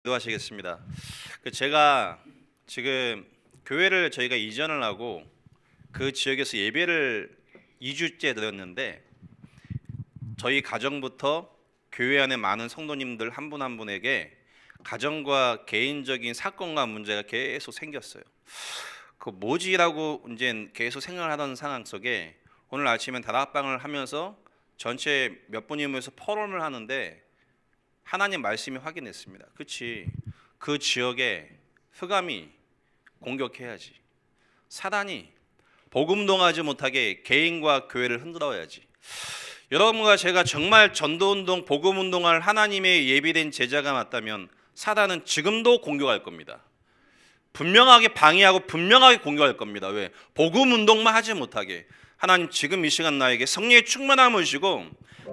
기도하시겠습니다. 제가 지금 교회를 저희가 이전을 하고 그 지역에서 예배를 2주째 드렸는데 저희 가정부터 교회 안에 많은 성도님들 한 분 한 분에게 가정과 개인적인 사건과 문제가 계속 생겼어요. 그 뭐지라고 이제 계속 생각하던 상황 속에 오늘 아침에 다락방을 하면서 전체 몇 분이 모여서 포럼을 하는데 하나님 말씀이 확인했습니다. 그렇지, 그 지역에 흑암이 공격해야지, 사단이 복음동하지 못하게 개인과 교회를 흔들어야지. 여러분과 제가 정말 전도운동, 복음운동할 하나님의 예비된 제자가 맞다면 사단은 지금도 공격할 겁니다. 분명하게 방해하고 분명하게 공격할 겁니다. 왜? 복음운동만 하지 못하게. 하나님 지금 이 시간 나에게 성령의 충만함을 주시고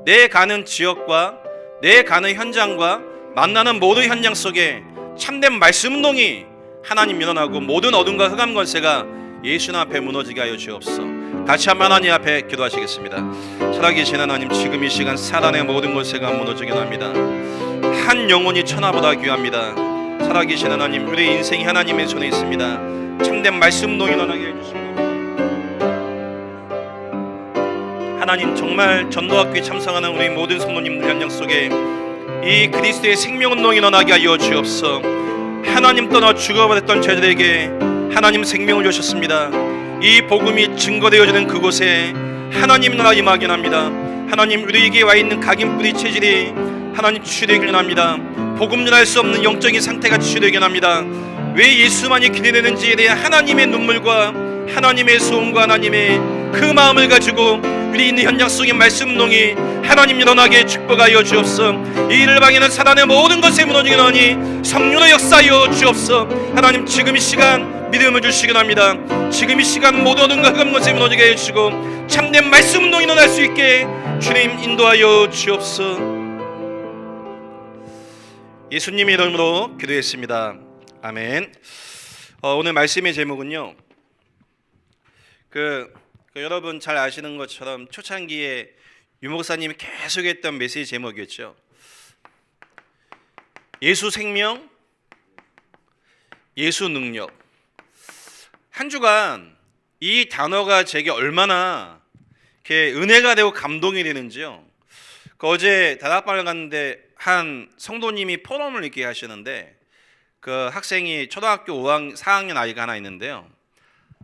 내 가는 지역과 내 가는 현장과 만나는 모든 현장 속에 참된 말씀운동이 하나님 일어나고 모든 어둠과 흑암 권세가 예수님 앞에 무너지게 하여 주옵소서. 같이 한번 하나님 앞에 기도하시겠습니다. 살아계신 하나님, 지금 이 시간 사단의 모든 권세가 무너지게 합니다. 한 영혼이 천하보다 귀합니다. 살아계신 하나님, 우리의 인생이 하나님의 손에 있습니다. 참된 말씀운동이 일어나게 해주십니다. 하나님, 정말 전도학교에 참석하는 우리 모든 성도님들 현장 속에 이 그리스도의 생명운동이 일어나게 하여 주옵소서. 하나님 떠나 죽어버렸던 죄들에게 하나님 생명을 주셨습니다. 이 복음이 증거되어지는 그곳에 하나님 나라 임하게 합니다. 하나님, 우리에게 와 있는 각인 뿌리 체질이 하나님 치유되길 합니다. 복음 전할 수 없는 영적인 상태가 치유되게 합니다. 왜 예수만이 기대되는지에 대한 하나님의 눈물과 하나님의 소원과 하나님의 그 마음을 가지고 우리 있는 현장 속의 말씀운동이 하나님 일어나게 축복하여 주옵소서. 이 일을 방해하는 사단의 모든 것에 무너지게 하니 성령의 역사하여 주옵소서. 하나님, 지금 이 시간 믿음을 주시기 합니다. 지금 이 시간 모든 어둠과 흑암 것에 무너지게 해주시고 참된 말씀운동이 일어날 수 있게 주님 인도하여 주옵소서. 예수님의 이름으로 기도했습니다. 아멘. 오늘 말씀의 제목은요, 여러분 잘 아시는 것처럼 초창기에 유 목사님이 계속했던 메시지 제목이었죠. 예수 생명, 예수 능력. 한 주간 이 단어가 제게 얼마나 이렇게 은혜가 되고 감동이 되는지요. 어제 다락방을 갔는데 한 성도님이 포럼을 이렇게 하시는데 그 학생이 초등학교 4학년 아이가 하나 있는데요.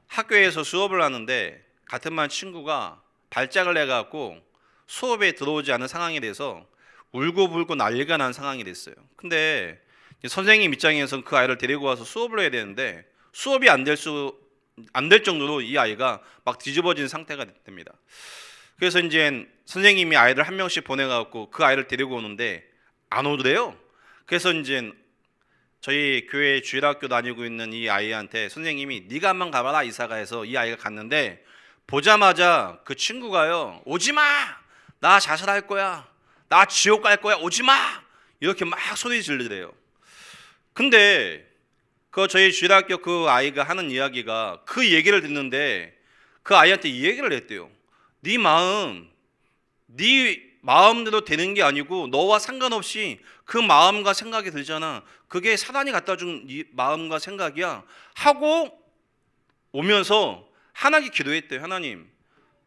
학교에서 수업을 하는데 같은 반 친구가 발작을 해갖고 수업에 들어오지 않은 상황이 돼서 울고불고 난리가 난 상황이 됐어요. 근데 선생님 입장에서는 그 아이를 데리고 와서 수업을 해야 되는데 수업이 안 될 정도로 이 아이가 막 뒤집어진 상태가 됩니다. 그래서 이제 선생님이 아이를 한 명씩 보내갖고 그 아이를 데리고 오는데 안 오더래요. 그래서 이제 저희 교회 주일학교 다니고 있는 이 아이한테 선생님이 네가 한번 가봐라 이사가 해서 이 아이가 갔는데 보자마자 그 친구가요, 오지마, 나 자살할 거야, 나 지옥 갈 거야, 오지마, 이렇게 막 소리 지르더래요. 근데 저희 주일학교 그 아이가 하는 이야기가, 그 얘기를 듣는데 그 아이한테 이 얘기를 했대요. 네 마음대로 되는 게 아니고 너와 상관없이 그 마음과 생각이 들잖아. 그게 사단이 갖다 준 네 마음과 생각이야 하고 오면서 하나님께 기도했대요. 하나님,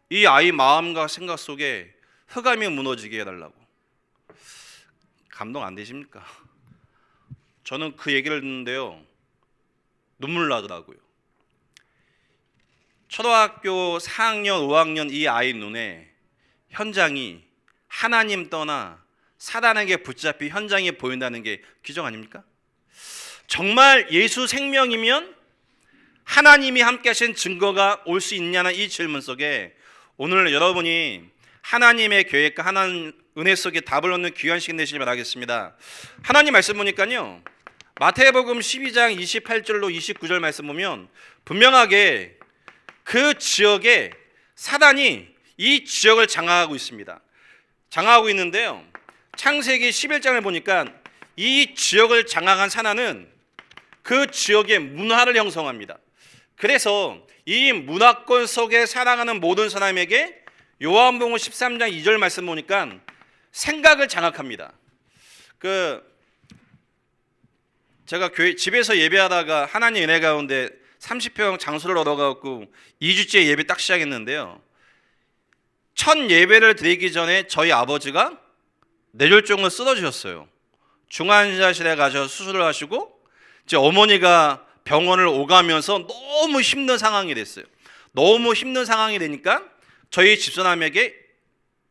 이 아이 마음과 생각 속에 흑암이 무너지게 해달라고. 감동 안 되십니까? 저는 그 얘기를 듣는데요, 눈물 나더라고요. 초등학교 4학년, 5학년 이 아이 눈에 현장이 하나님 떠나 사단에게 붙잡힌 현장이 보인다는 게 기적 아닙니까? 정말 예수 생명이면 하나님이 함께 하신 증거가 올 수 있냐는 이 질문 속에 오늘 여러분이 하나님의 계획과 하나님 은혜 속에 답을 얻는 귀한 시간 되시길 바라겠습니다. 하나님 말씀 보니까요, 마태복음 12장 28절로 29절 말씀 보면 분명하게 그 지역에 사단이 이 지역을 장악하고 있습니다. 장악하고 있는데요, 창세기 11장을 보니까 이 지역을 장악한 사단은 그 지역의 문화를 형성합니다. 그래서 이 문화권 속에 살아가는 모든 사람에게 요한복음 13장 2절 말씀 보니까 생각을 장악합니다. 제가 교회 집에서 예배하다가 하나님 은혜 가운데 30평 장소를 얻어갖고 2주째 예배 딱 시작했는데요. 첫 예배를 드리기 전에 저희 아버지가 뇌졸중을 쓰러지셨어요. 중환자실에 가셔서 수술을 하시고 이제 어머니가 병원을 오가면서 너무 힘든 상황이 됐어요. 너무 힘든 상황이 되니까 저희 집사람에게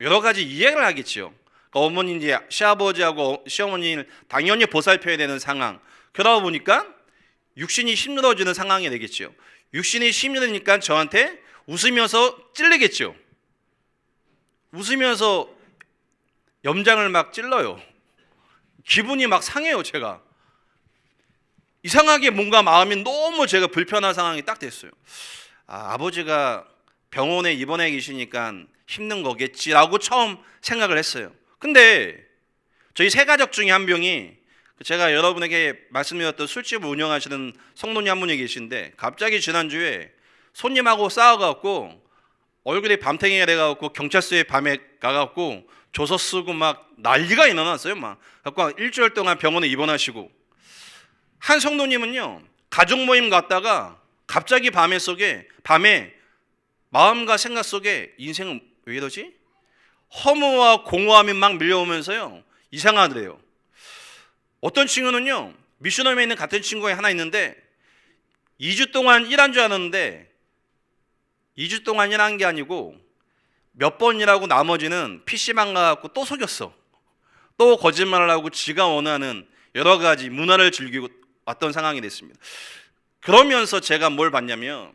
여러 가지 이해를 하겠지요. 그러니까 어머니 이제 시아버지하고 시어머니를 당연히 보살펴야 되는 상황. 그러다 보니까 육신이 힘들어지는 상황이 되겠죠. 육신이 힘들으니까 저한테 웃으면서 찔르겠죠. 웃으면서 염장을 막 찔러요. 기분이 막 상해요. 제가 이상하게 뭔가 마음이 너무 제가 불편한 상황이 딱 됐어요. 아버지가 병원에 입원해 계시니까 힘든 거겠지라고 처음 생각을 했어요. 근데 저희 세 가족 중에 한 명이, 제가 여러분에게 말씀드렸던 술집을 운영하시는 성도님 한 분이 계신데, 갑자기 지난주에 손님하고 싸워갖고 얼굴이 밤탱이가 돼갖고 경찰서에 밤에 가갖고 조서 쓰고 막 난리가 일어났어요. 막 갖고 일주일 동안 병원에 입원하시고, 한 성도님은요 가족 모임 갔다가 갑자기 밤에 마음과 생각 속에 인생은 왜 이러지? 허무와 공허함이 막 밀려오면서요 이상하더래요. 어떤 친구는요, 미션홈에 있는 같은 친구가 하나 있는데 2주 동안 일한 줄 알았는데 2주 동안 일한 게 아니고 몇 번 일하고 나머지는 PC방 가갖고 또 속였어. 또 거짓말을 하고 지가 원하는 여러 가지 문화를 즐기고 왔던 상황이 됐습니다. 그러면서 제가 뭘 봤냐면,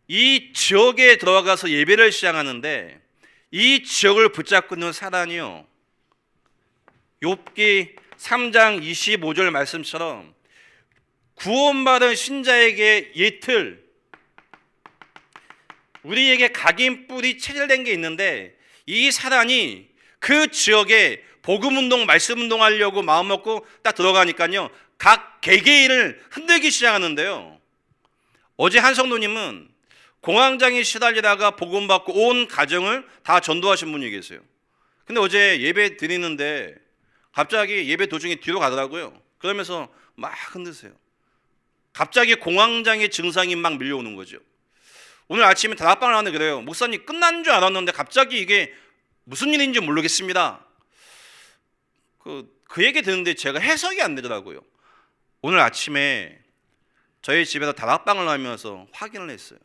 이 지역에 들어가서 예배를 시작하는데 이 지역을 붙잡고 있는 사단이요, 욥기 3장 25절 말씀처럼 구원받은 신자에게 예틀, 우리에게 각인뿔이 체질된 게 있는데, 이 사단이 그 지역에 복음운동, 말씀운동 하려고 마음먹고 딱 들어가니까요 각 개개인을 흔들기 시작하는데요. 어제 한 성도님은 공황장애 시달리다가 복음받고 온 가정을 다 전도하신 분이 계세요. 근데 어제 예배 드리는데 갑자기 예배 도중에 뒤로 가더라고요. 그러면서 막 흔드세요. 갑자기 공황장애 증상이 막 밀려오는 거죠. 오늘 아침에 다락방을 하는데 그래요. 목사님 끝난 줄 알았는데 갑자기 이게 무슨 일인지 모르겠습니다. 그 얘기 듣는데 제가 해석이 안 되더라고요. 오늘 아침에 저희 집에서 다락방을 하면서 확인을 했어요.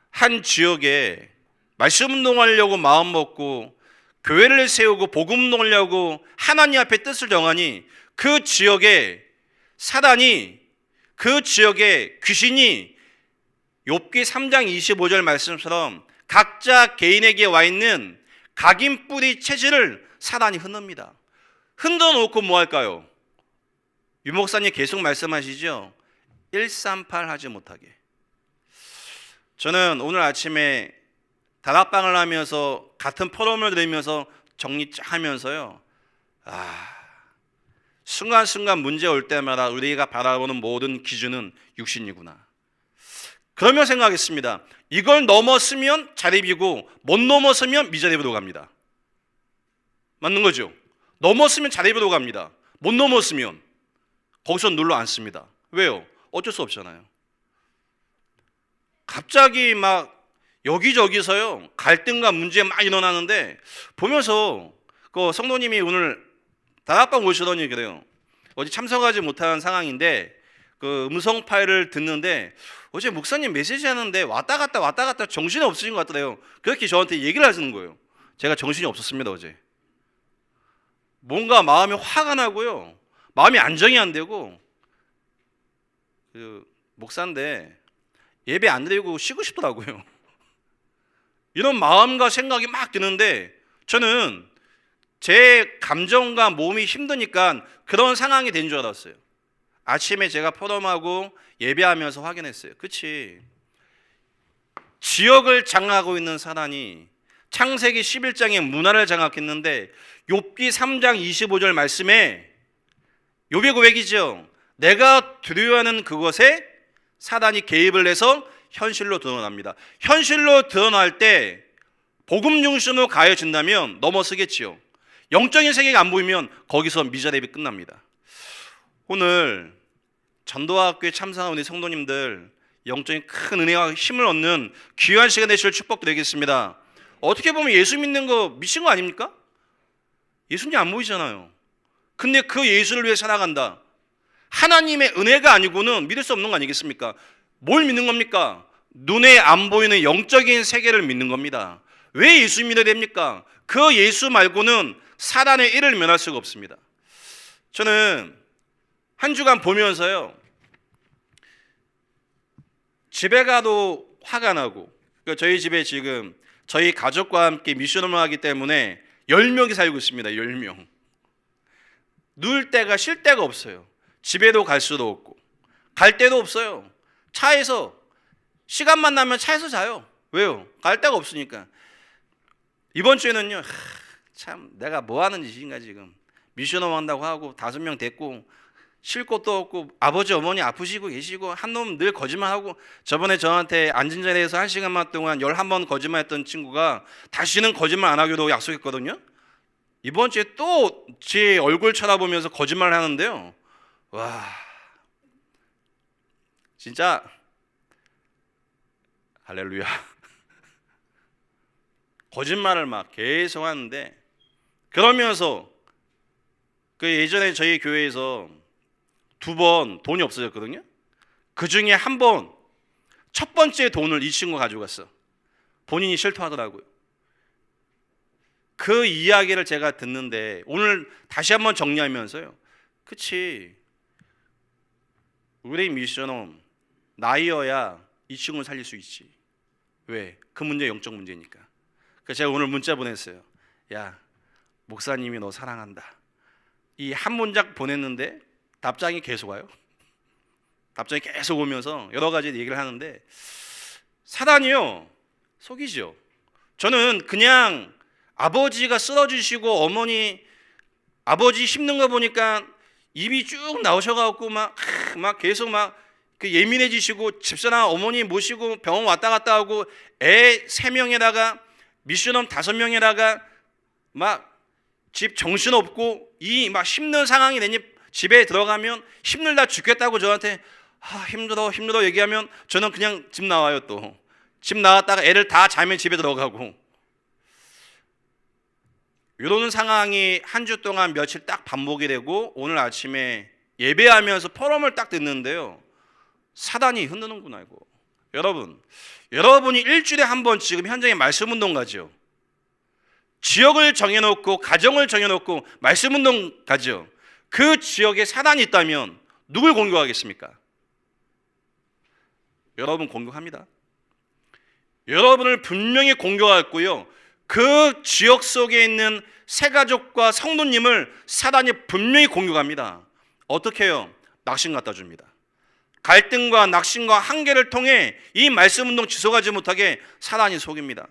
한 지역에 말씀 운동하려고 마음 먹고 교회를 세우고 복음 운동하려고 하나님 앞에 뜻을 정하니 그 지역에 사단이, 그 지역에 귀신이 욥기 3장 25절 말씀처럼 각자 개인에게 와 있는 각인뿌리 체질을 사단이 흔듭니다. 흔들어 놓고 뭐 할까요? 유 목사님 계속 말씀하시죠. 138 하지 못하게. 저는 오늘 아침에 다락방을 하면서 같은 포럼을 들으면서 정리 쫙 하면서요, 순간순간 문제 올 때마다 우리가 바라보는 모든 기준은 육신이구나. 그러면 생각했습니다. 이걸 넘었으면 자립이고 못 넘었으면 미자립으로 갑니다. 맞는 거죠? 넘었으면 자립으로 갑니다. 못 넘었으면 거기서 눌러 앉습니다. 왜요? 어쩔 수 없잖아요. 갑자기 막 여기저기서요 갈등과 문제 막 일어나는데, 보면서 그 성도님이 오늘 다락방 오시더니 그래요. 어제 참석하지 못한 상황인데 그 음성 파일을 듣는데, 어제 목사님 메시지 하는데 왔다 갔다 정신이 없으신 것 같더래요. 그렇게 저한테 얘기를 하시는 거예요. 제가 정신이 없었습니다. 어제 뭔가 마음이 화가 나고요, 마음이 안정이 안 되고, 그 목사인데 예배 안 드리고 쉬고 싶더라고요. 이런 마음과 생각이 막 드는데, 저는 제 감정과 몸이 힘드니까 그런 상황이 된 줄 알았어요. 아침에 제가 포럼하고 예배하면서 확인했어요. 그치, 지역을 장악하고 있는 사단이 창세기 11장의 문화를 장악했는데, 욥기 3장 25절 말씀에 욥의 고백이죠. 내가 두려워하는 그것에 사단이 개입을 해서 현실로 드러납니다. 현실로 드러날 때 복음 중심으로 가해진다면 넘어서겠지요. 영적인 세계가 안 보이면 거기서 미자립이 끝납니다. 오늘 전도학교에 참석한 우리 성도님들 영적인 큰 은혜와 힘을 얻는 귀한 시간 되시길 축복드리겠습니다. 어떻게 보면 예수 믿는 거 미친 거 아닙니까? 예수님 안 보이잖아요. 근데 그 예수를 위해 살아간다. 하나님의 은혜가 아니고는 믿을 수 없는 거 아니겠습니까? 뭘 믿는 겁니까? 눈에 안 보이는 영적인 세계를 믿는 겁니다. 왜 예수 믿어야 됩니까? 그 예수 말고는 사단의 일을 면할 수가 없습니다. 저는 한 주간 보면서요, 집에 가도 화가 나고, 저희 집에 지금 저희 가족과 함께 미션을 하기 때문에 10명이 살고 있습니다. 10명. 누울 데가 쉴 데가 없어요. 집에도 갈 수도 없고 갈 데도 없어요. 차에서 시간만 나면 차에서 자요. 왜요? 갈 데가 없으니까. 이번 주에는요, 참 내가 뭐 하는 짓인가 지금. 미션홈 한다고 하고 5명 됐고 쉴 곳도 없고 아버지 어머니 아프시고 계시고 한 놈 늘 거짓말하고, 저번에 저한테 앉은 자리에서 1시간만 동안 11번 거짓말했던 친구가 다시는 거짓말 안 하기로 약속했거든요. 이번 주에 또 제 얼굴 쳐다보면서 거짓말을 하는데요, 와, 진짜 할렐루야. 거짓말을 막 계속 하는데, 그러면서 그 예전에 저희 교회에서 2번 돈이 없어졌거든요. 그 중에 한 번, 첫 번째 돈을 이 친구가 가져갔어. 본인이 실토하더라고요. 그 이야기를 제가 듣는데 오늘 다시 한번 정리하면서요, 그치, 우리 미션홈 나이여야 이 친구를 살릴 수 있지. 왜? 그 문제 영적 문제니까. 그래서 제가 오늘 문자 보냈어요. 야, 목사님이 너 사랑한다. 이 한 문장 보냈는데 답장이 계속 와요. 답장이 계속 오면서 여러 가지 얘기를 하는데, 사단이요 속이죠. 저는 그냥 아버지가 쓰러지시고 어머니 아버지 힘든 거 보니까 입이 쭉 나오셔가지고 막 계속 막 그 예민해지시고, 집사람 어머니 모시고 병원 왔다 갔다 하고 애 3명에다가 미션홈 5명에다가 막 집 정신없고 이 막 힘든 상황이 되니 집에 들어가면 힘들다 죽겠다고 저한테 힘들어 얘기하면 저는 그냥 집 나와요. 또 집 나왔다가 애를 다 자면 집에 들어가고, 이런 상황이 한 주 동안 며칠 딱 반복이 되고, 오늘 아침에 예배하면서 포럼을 딱 듣는데요, 사단이 흔드는구나 이거. 여러분이 일주일에 한 번 지금 현장에 말씀 운동 가죠. 지역을 정해놓고 가정을 정해놓고 말씀 운동 가죠. 그 지역에 사단이 있다면 누굴 공격하겠습니까? 여러분 공격합니다. 여러분을 분명히 공격하고요, 그 지역 속에 있는 새가족과 성도님을 사단이 분명히 공격합니다. 어떻게 해요? 낙심 갖다 줍니다. 갈등과 낙심과 한계를 통해 이 말씀 운동 지속하지 못하게 사단이 속입니다.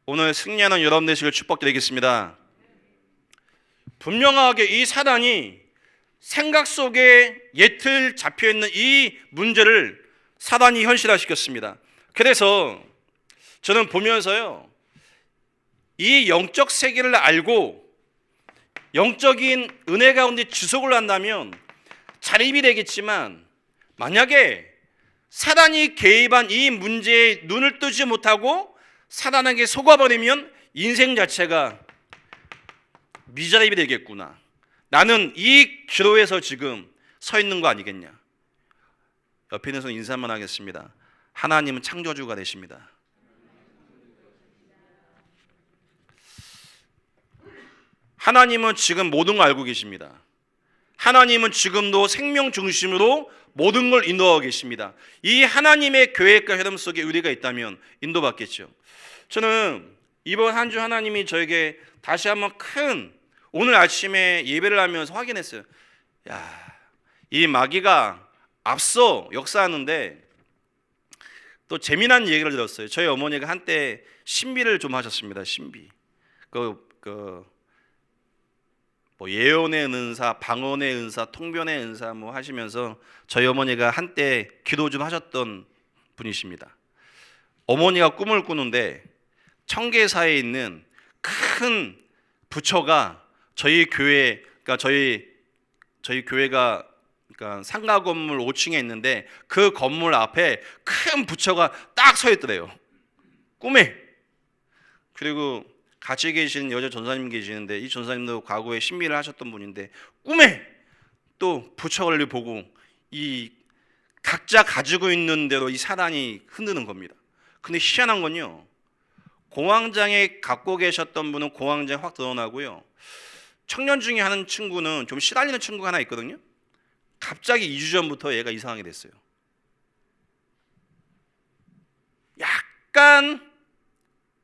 오늘 승리하는 여러분 되시길 축복드리겠습니다. 분명하게 이 사단이 생각 속에 예틀 잡혀있는 이 문제를 사단이 현실화시켰습니다. 그래서 저는 보면서요, 이 영적 세계를 알고 영적인 은혜 가운데 지속을 한다면 자립이 되겠지만, 만약에 사단이 개입한 이 문제에 눈을 뜨지 못하고 사단에게 속아버리면 인생 자체가 미자립이 되겠구나. 나는 이 기로에서 지금 서 있는 거 아니겠냐. 옆에 있는 손 인사만 하겠습니다. 하나님은 창조주가 되십니다. 하나님은 지금 모든 걸 알고 계십니다. 하나님은 지금도 생명 중심으로 모든 걸 인도하고 계십니다. 이 하나님의 계획과 흐름 속에 우리가 있다면 인도받겠죠. 저는 이번 한 주 하나님이 저에게 다시 한번 오늘 아침에 예배를 하면서 확인했어요. 야, 이 마귀가 앞서 역사하는데 또 재미난 얘기를 들었어요. 저희 어머니가 한때 신비를 좀 하셨습니다. 신비. 뭐 예언의 은사, 방언의 은사, 통변의 은사 뭐 하시면서 저희 어머니가 한때 기도 좀 하셨던 분이십니다. 어머니가 꿈을 꾸는데 청계사에 있는 큰 부처가 저희 교회, 그러니까 저희 저희 교회가 그러니까 상가 건물 5층에 있는데 그 건물 앞에 큰 부처가 딱 서 있더래요. 꿈에. 그리고 같이 계신 여자 전사님 계시는데 이 전사님도 과거에 신미를 하셨던 분인데 꿈에 또 부처를 보고 이 각자 가지고 있는 대로 이 사단이 흔드는 겁니다. 근데 희한한 건요, 공황장애 갖고 계셨던 분은 공황장애 확 드러나고요, 청년 중에 하는 친구는 좀 시달리는 친구가 하나 있거든요. 갑자기 2주 전부터 얘가 이상하게 됐어요. 약간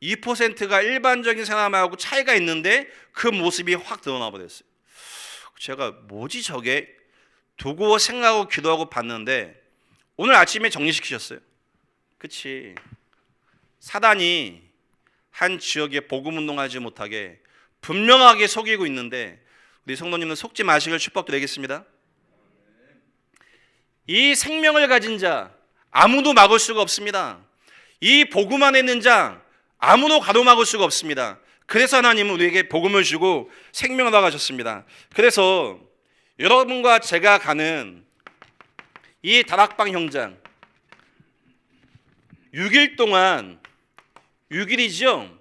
2%가 일반적인 사람하고 차이가 있는데 그 모습이 확 드러나 버렸어요. 제가 뭐지 저게? 두고 생각하고 기도하고 봤는데 오늘 아침에 정리시키셨어요. 그치, 사단이 한 지역에 복음운동하지 못하게 분명하게 속이고 있는데 우리 성도님은 속지 마시길 축복드리겠습니다. 이 생명을 가진 자 아무도 막을 수가 없습니다. 이 복음 안에 있는 자 아무도 가로막을 수가 없습니다. 그래서 하나님은 우리에게 복음을 주고 생명을 나가셨습니다. 그래서 여러분과 제가 가는 이 다락방 현장 6일 동안 6일이죠.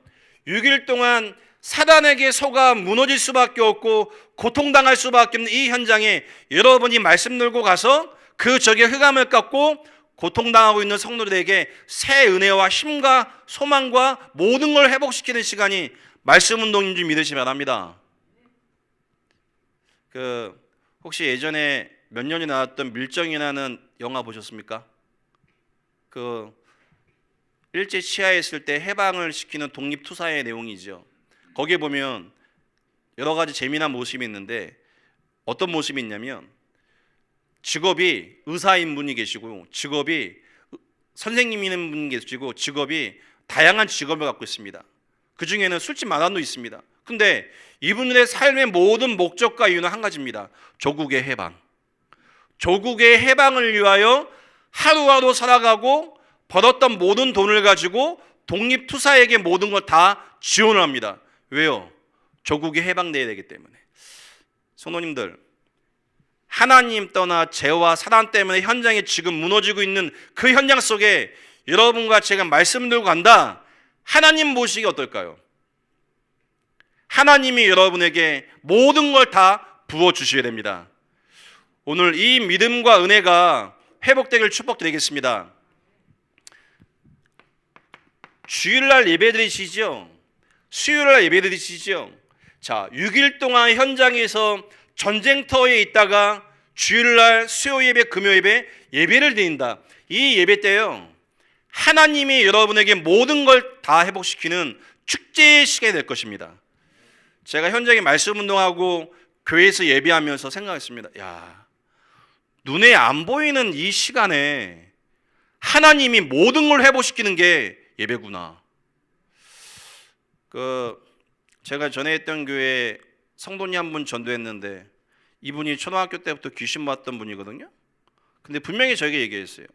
6일 동안 사단에게 속아 무너질 수밖에 없고 고통당할 수밖에 없는 이 현장에 여러분이 말씀 들고 가서 그 적의 흑암을 깎고 고통당하고 있는 성도들에게 새 은혜와 힘과 소망과 모든 걸 회복시키는 시간이 말씀 운동인 줄 믿으시기 바랍니다. 혹시 예전에 몇 년이 나왔던 밀정이라는 영화 보셨습니까? 일제 치하에 있을 때 해방을 시키는 독립투사의 내용이죠. 거기에 보면 여러 가지 재미난 모습이 있는데 어떤 모습이 있냐면 직업이 의사인 분이 계시고 직업이 선생님인 분이 계시고 직업이 다양한 직업을 갖고 있습니다. 그 중에는 술집 마담도 있습니다. 근데 이분들의 삶의 모든 목적과 이유는 한 가지입니다. 조국의 해방. 조국의 해방을 위하여 하루하루 살아가고 벌었던 모든 돈을 가지고 독립투사에게 모든 걸 다 지원을 합니다. 왜요? 조국이 해방돼야 되기 때문에. 성도님들, 하나님 떠나 죄와 사단 때문에 현장이 지금 무너지고 있는 그 현장 속에 여러분과 제가 말씀 들고 간다. 하나님 보시기 어떨까요? 하나님이 여러분에게 모든 걸 다 부어주셔야 됩니다. 오늘 이 믿음과 은혜가 회복되길 축복드리겠습니다. 주일날 예배드리시죠? 수요일날 예배드리시죠? 자, 6일 동안 현장에서 전쟁터에 있다가 주일날 수요 예배, 금요 예배, 예배를 드린다. 이 예배 때요, 하나님이 여러분에게 모든 걸 다 회복시키는 축제의 시간이 될 것입니다. 제가 현장에 말씀 운동하고 교회에서 예배하면서 생각했습니다. 야, 눈에 안 보이는 이 시간에 하나님이 모든 걸 회복시키는 게 예배구나. 제가 전에 했던 교회에 성도님 한 분 전도했는데 이분이 초등학교 때부터 귀신 봤던 분이거든요. 근데 분명히 저에게 얘기했어요.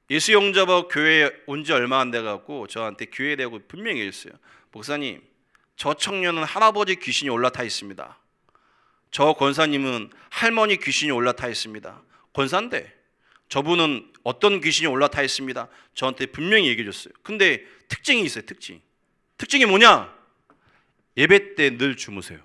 예수 영접하고 교회에 온 지 얼마 안 돼갖고 저한테 교회에 대고 분명히 얘기했어요. 목사님, 저 청년은 할아버지 귀신이 올라타 있습니다. 저 권사님은 할머니 귀신이 올라타 있습니다. 권사인데 저분은 어떤 귀신이 올라타 있습니다. 저한테 분명히 얘기해 줬어요. 근데 특징이 있어요. 특징이 뭐냐? 예배 때 늘 주무세요.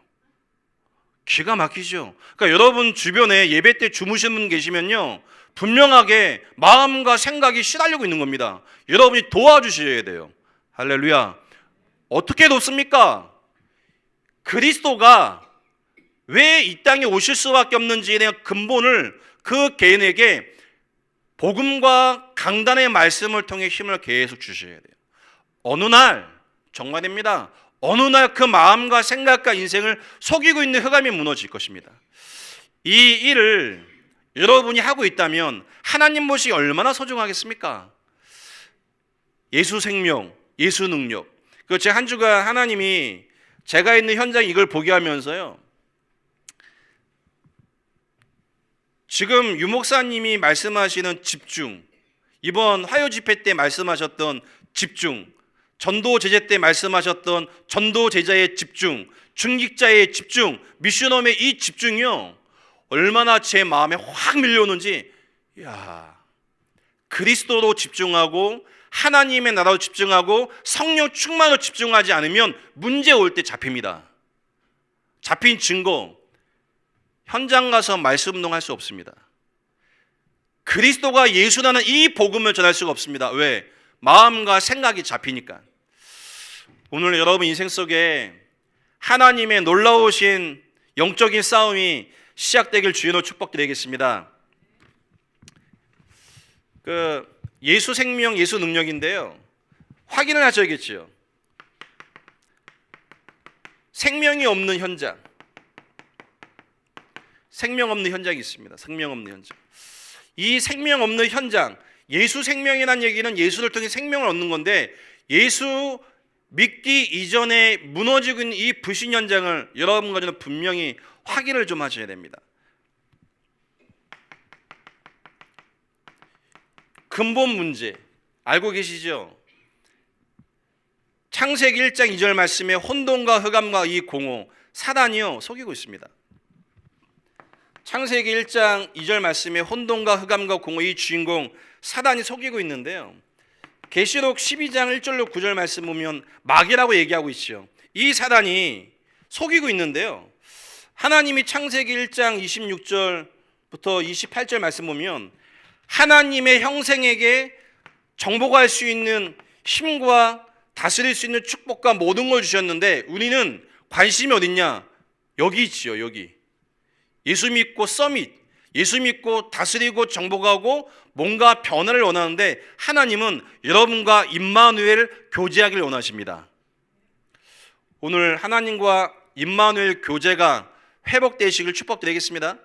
기가 막히죠. 그러니까 여러분 주변에 예배 때 주무시는 분 계시면요, 분명하게 마음과 생각이 시달리고 있는 겁니다. 여러분이 도와주셔야 돼요. 할렐루야. 어떻게 돕습니까? 그리스도가 왜 이 땅에 오실 수밖에 없는지에 대한 근본을 그 개인에게 복음과 강단의 말씀을 통해 힘을 계속 주셔야 돼요. 어느 날, 정말입니다, 어느 날 그 마음과 생각과 인생을 속이고 있는 흑암이 무너질 것입니다. 이 일을 여러분이 하고 있다면 하나님 모시기 얼마나 소중하겠습니까? 예수 생명, 예수 능력. 제가 한 주간 하나님이 제가 있는 현장 이걸 보게 하면서요, 지금 유 목사님이 말씀하시는 집중, 이번 화요 집회 때 말씀하셨던 집중, 전도 제자 때 말씀하셨던 전도 제자의 집중, 중직자의 집중, 미션홈의 이 집중이요, 얼마나 제 마음에 확 밀려오는지, 야, 그리스도로 집중하고 하나님의 나라로 집중하고 성령 충만으로 집중하지 않으면 문제 올 때 잡힙니다. 잡힌 증거, 현장 가서 말씀 운동할 수 없습니다. 그리스도가 예수라는 이 복음을 전할 수가 없습니다. 왜? 마음과 생각이 잡히니까. 오늘 여러분 인생 속에 하나님의 놀라우신 영적인 싸움이 시작되길 주의로 축복드리겠습니다. 예수 생명, 예수 능력인데요. 확인을 하셔야겠죠. 생명이 없는 현장. 생명 없는 현장이 있습니다. 생명 없는 현장. 이 생명 없는 현장, 예수 생명이라는 얘기는 예수를 통해 생명을 얻는 건데, 예수 믿기 이전에 무너지고 있는 이 불신 현장을 여러분과 저는 분명히 확인을 좀 하셔야 됩니다. 근본 문제 알고 계시죠? 창세기 1장 2절 말씀에 혼돈과 흑암과 이 공허, 사단이요 속이고 있습니다. 창세기 1장 2절 말씀에 혼돈과 흑암과 공허, 이 주인공 사단이 속이고 있는데요. 계시록 12장 1절로 9절 말씀 보면 마귀라고 얘기하고 있죠. 이 사단이 속이고 있는데요. 하나님이 창세기 1장 26절부터 28절 말씀 보면 하나님의 형생에게 정복할 수 있는 힘과 다스릴 수 있는 축복과 모든 걸 주셨는데, 우리는 관심이 어딨냐? 여기 있지요. 여기 예수 믿고 서밋, 예수 믿고 다스리고 정복하고 뭔가 변화를 원하는데, 하나님은 여러분과 임마누엘 교제하기를 원하십니다. 오늘 하나님과 임마누엘 교제가 회복되시길 축복드리겠습니다.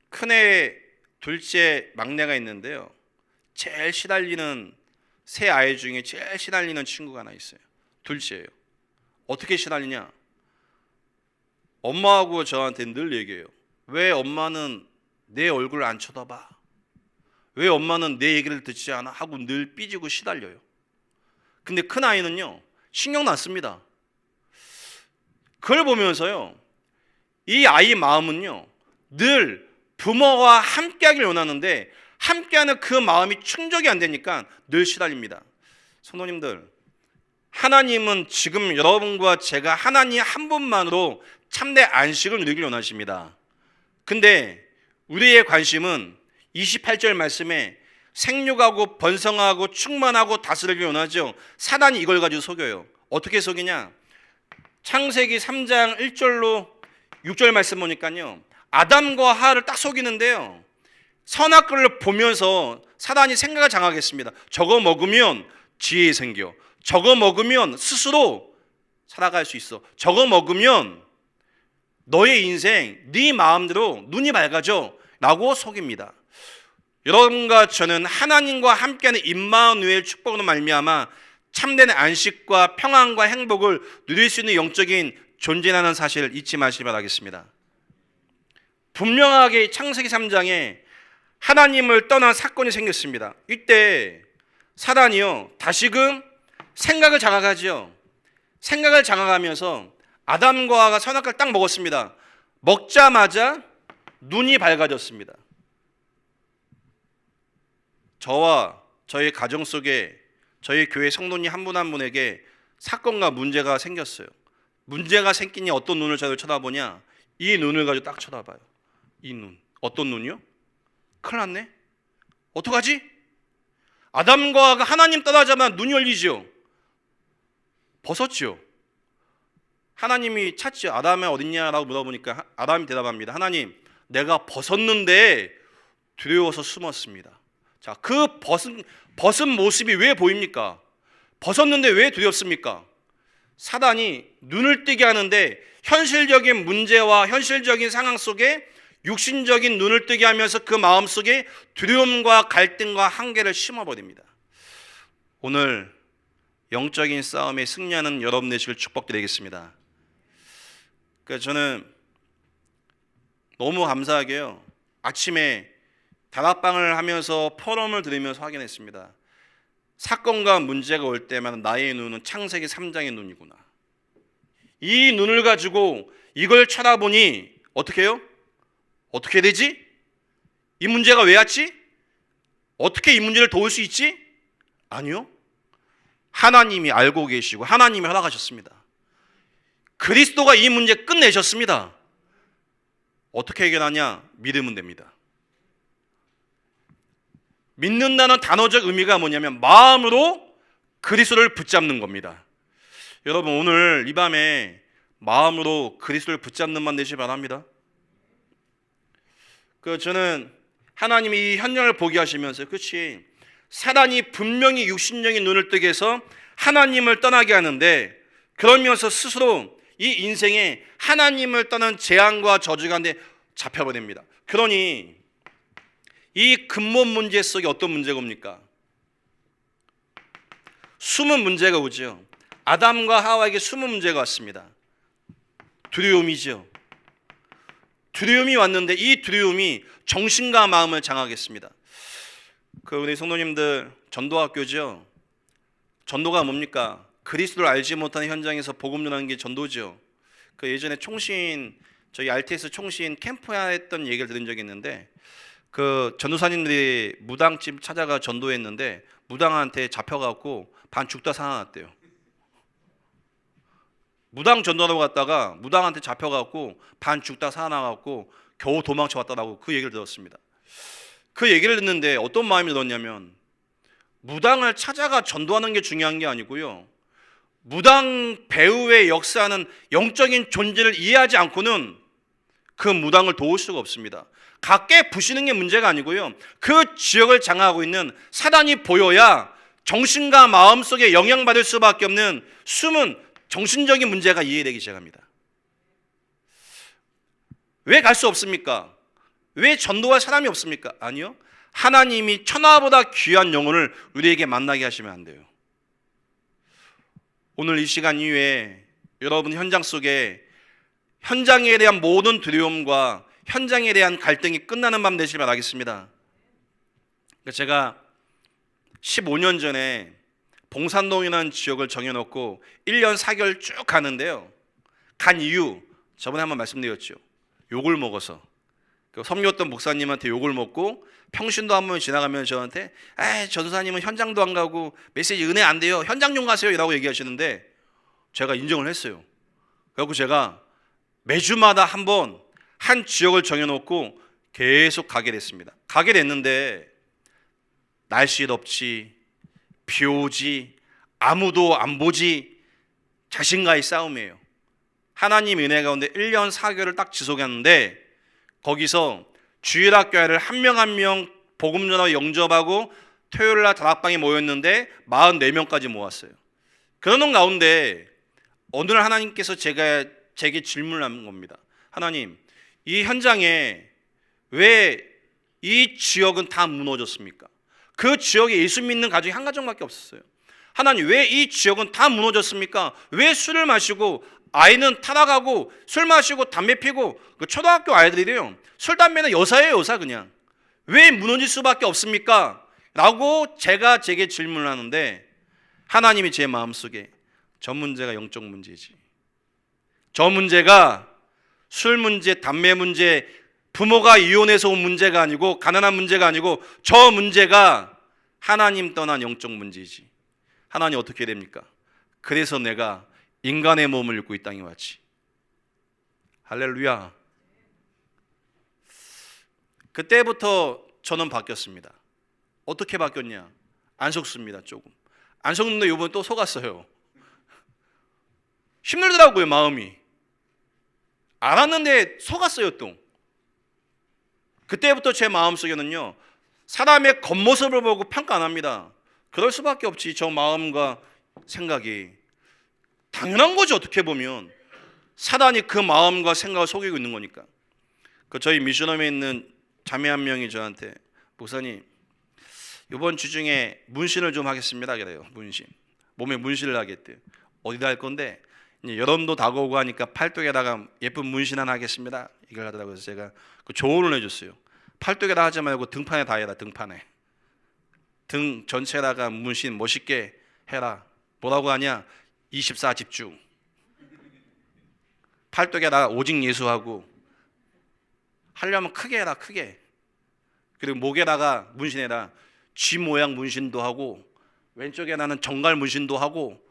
큰애, 둘째, 막내가 있는데요. 제일 시달리는 세 아이 중에 제일 시달리는 친구가 하나 있어요. 둘째예요. 어떻게 시달리냐? 엄마하고 저한테 늘 얘기해요. 왜 엄마는 내 얼굴을 안 쳐다봐? 왜 엄마는 내 얘기를 듣지 않아? 하고 늘 삐지고 시달려요. 근데 큰 아이는요, 신경도 안 씁니다. 그걸 보면서요, 이 아이 마음은요, 늘 부모와 함께하길 원하는데 함께하는 그 마음이 충족이 안 되니까 늘 시달립니다. 성도님들, 하나님은 지금 여러분과 제가 하나님 한 분만으로 참된 안식을 누리길 원하십니다. 근데 우리의 관심은 28절 말씀에 생육하고 번성하고 충만하고 다스리길 원하죠. 사단이 이걸 가지고 속여요. 어떻게 속이냐? 창세기 3장 1절로 6절 말씀 보니까요, 아담과 하와를 딱 속이는데요, 선악과를 보면서 사단이 생각을 장악했습니다. 저거 먹으면 지혜 생겨, 저거 먹으면 스스로 살아갈 수 있어, 저거 먹으면 너의 인생 네 마음대로 눈이 밝아져 라고 속입니다. 여러분과 저는 하나님과 함께하는 임마누엘 축복으로 말미암아 참된 안식과 평안과 행복을 누릴 수 있는 영적인 존재라는 사실을 잊지 마시기 바라겠습니다. 분명하게 창세기 3장에 하나님을 떠난 사건이 생겼습니다. 이때 사단이요, 다시금 생각을 장악하죠. 생각을 장악하면서 아담과 하와가 선악과를 딱 먹었습니다. 먹자마자 눈이 밝아졌습니다. 저와 저희 가정 속에 저희 교회 성도님 한 분 한 분에게 사건과 문제가 생겼어요. 문제가 생기니 어떤 눈을 저를 쳐다보냐? 이 눈을 가지고 딱 쳐다봐요. 이 눈. 어떤 눈이요? 큰일 났네. 어떡하지? 아담과 하와가 하나님 떠나자마자 눈이 열리죠. 벗었죠. 하나님이 찾죠. 아담이 어딨냐라고 물어보니까 아담이 대답합니다. 하나님, 내가 벗었는데 두려워서 숨었습니다. 자, 그 벗은 모습이 왜 보입니까? 벗었는데 왜 두렵습니까? 사단이 눈을 뜨게 하는데 현실적인 문제와 현실적인 상황 속에 육신적인 눈을 뜨게 하면서 그 마음 속에 두려움과 갈등과 한계를 심어버립니다. 오늘 영적인 싸움에 승리하는 여러분 되시길 축복드리겠습니다. 저는 너무 감사하게요, 아침에 다락방을 하면서 포럼을 들으면서 확인했습니다. 사건과 문제가 올 때마다 나의 눈은 창세기 3장의 눈이구나. 이 눈을 가지고 이걸 쳐다보니 어떻게 해요? 어떻게 되지? 이 문제가 왜 왔지? 어떻게 이 문제를 도울 수 있지? 아니요. 하나님이 알고 계시고 하나님이 허락하셨습니다. 그리스도가 이 문제 끝내셨습니다. 어떻게 해결하냐? 믿으면 됩니다. 믿는다는 단어적 의미가 뭐냐면 마음으로 그리스도를 붙잡는 겁니다. 여러분 오늘 이 밤에 마음으로 그리스도를 붙잡는 밤 되시기 바랍니다. 저는 하나님이 이 현장을 보게 하시면서 그렇지 사단이 분명히 육신적인 눈을 뜨게 해서 하나님을 떠나게 하는데 그러면서 스스로 이 인생에 하나님을 떠난 재앙과 저주 가운데 잡혀버립니다. 그러니 이 근본 문제 속에 어떤 문제가 옵니까? 숨은 문제가 오죠. 아담과 하와에게 숨은 문제가 왔습니다. 두려움이죠. 두려움이 왔는데 이 두려움이 정신과 마음을 장악했습니다. 우리 성도님들 전도학교죠. 전도가 뭡니까? 그리스도를 알지 못하는 현장에서 복음 전하는 게 전도죠. 예전에 총신 저희 RTS 총신 캠프에 했던 얘기를 들은 적이 있는데 전도사님들이 무당집 찾아가 전도했는데 무당한테 잡혀갖고 반 죽다 살아났대요. 무당 전도하러 갔다가 무당한테 잡혀갖고 반 죽다 살아나갖고 겨우 도망쳐 왔다라고 그 얘기를 들었습니다. 그 얘기를 듣는데 어떤 마음이 들었냐면 무당을 찾아가 전도하는 게 중요한 게 아니고요. 무당 배후의 역사는 영적인 존재를 이해하지 않고는 그 무당을 도울 수가 없습니다. 각계 부시는 게 문제가 아니고요. 그 지역을 장악하고 있는 사단이 보여야 정신과 마음 속에 영향받을 수밖에 없는 숨은 정신적인 문제가 이해되기 시작합니다. 왜 갈 수 없습니까? 왜 전도할 사람이 없습니까? 아니요. 하나님이 천하보다 귀한 영혼을 우리에게 만나게 하시면 안 돼요. 오늘 이 시간 이후에 여러분 현장 속에 현장에 대한 모든 두려움과 현장에 대한 갈등이 끝나는 밤 되시길 바라겠습니다. 제가 15년 전에 봉산동이라는 지역을 정해놓고 1년 4개월 쭉 가는데요. 간 이유 저번에 한번 말씀드렸죠. 욕을 먹어서 섬겼던 목사님한테 욕을 먹고 평신도 한 번 지나가면 저한테 전도사님은 현장도 안 가고 메시지 은혜 안 돼요. 현장 좀 가세요 라고 얘기하시는데 제가 인정을 했어요. 그래서 제가 매주마다 한 지역을 정해놓고 계속 가게 됐습니다. 가게 됐는데 날씨 덥지 비 오지 아무도 안 보지 자신과의 싸움이에요. 하나님 은혜 가운데 1년 4개월을 딱 지속했는데 거기서 주일학교를 한 명 한 명 복음 전하고 영접하고 토요일날 다락방에 모였는데 44명까지 모았어요. 그러는 가운데 어느 날 하나님께서 제게 질문을 한 겁니다. 하나님, 이 현장에 왜 이 지역은 다 무너졌습니까? 그 지역에 예수 믿는 가족이 한 가정밖에 없었어요. 하나님, 왜 이 지역은 다 무너졌습니까? 왜 술을 마시고 아이는 타락하고 술 마시고 담배 피고 초등학교 아이들이래요. 술 담배는 여사예요, 여사 그냥. 왜 무너질 수밖에 없습니까? 라고 제게 질문을 하는데 하나님이 제 마음속에 저 문제가 영적 문제지. 저 문제가 술 문제, 담배 문제, 부모가 이혼해서 온 문제가 아니고 가난한 문제가 아니고 저 문제가 하나님 떠난 영적 문제지. 하나님 어떻게 됩니까? 그래서 내가 인간의 몸을 입고 이 땅에 왔지. 할렐루야. 그때부터 저는 바뀌었습니다. 어떻게 바뀌었냐? 안 속습니다. 조금 안 속는데 이번에 또 속았어요. 힘들더라고요. 마음이. 알았는데 속았어요. 또 그때부터 제 마음속에는요 사람의 겉모습을 보고 평가 안 합니다. 그럴 수밖에 없지. 저 마음과 생각이 당연한 거죠. 어떻게 보면 사단이 그 마음과 생각을 속이고 있는 거니까. 저희 미션홈에 있는 자매 한 명이 저한테 목사님 이번 주 중에 문신을 좀 하겠습니다. 그래요. 문신. 몸에 문신을 하겠대요. 어디다 할 건데 이제 여름도 다가오고 하니까 팔뚝에다가 예쁜 문신 하나 하겠습니다. 이걸 하더라고요. 그래서 제가 그 조언을 해줬어요. 팔뚝에다 하지 말고 등판에 다 해라. 등판에. 등 전체에다가 문신 멋있게 해라. 뭐라고 하냐? 24 집중. 팔뚝에다가 오직 예수하고, 하려면 크게 해라, 크게. 그리고 목에다가 문신에다 쥐 모양 문신도 하고, 왼쪽에 나는 정갈 문신도 하고,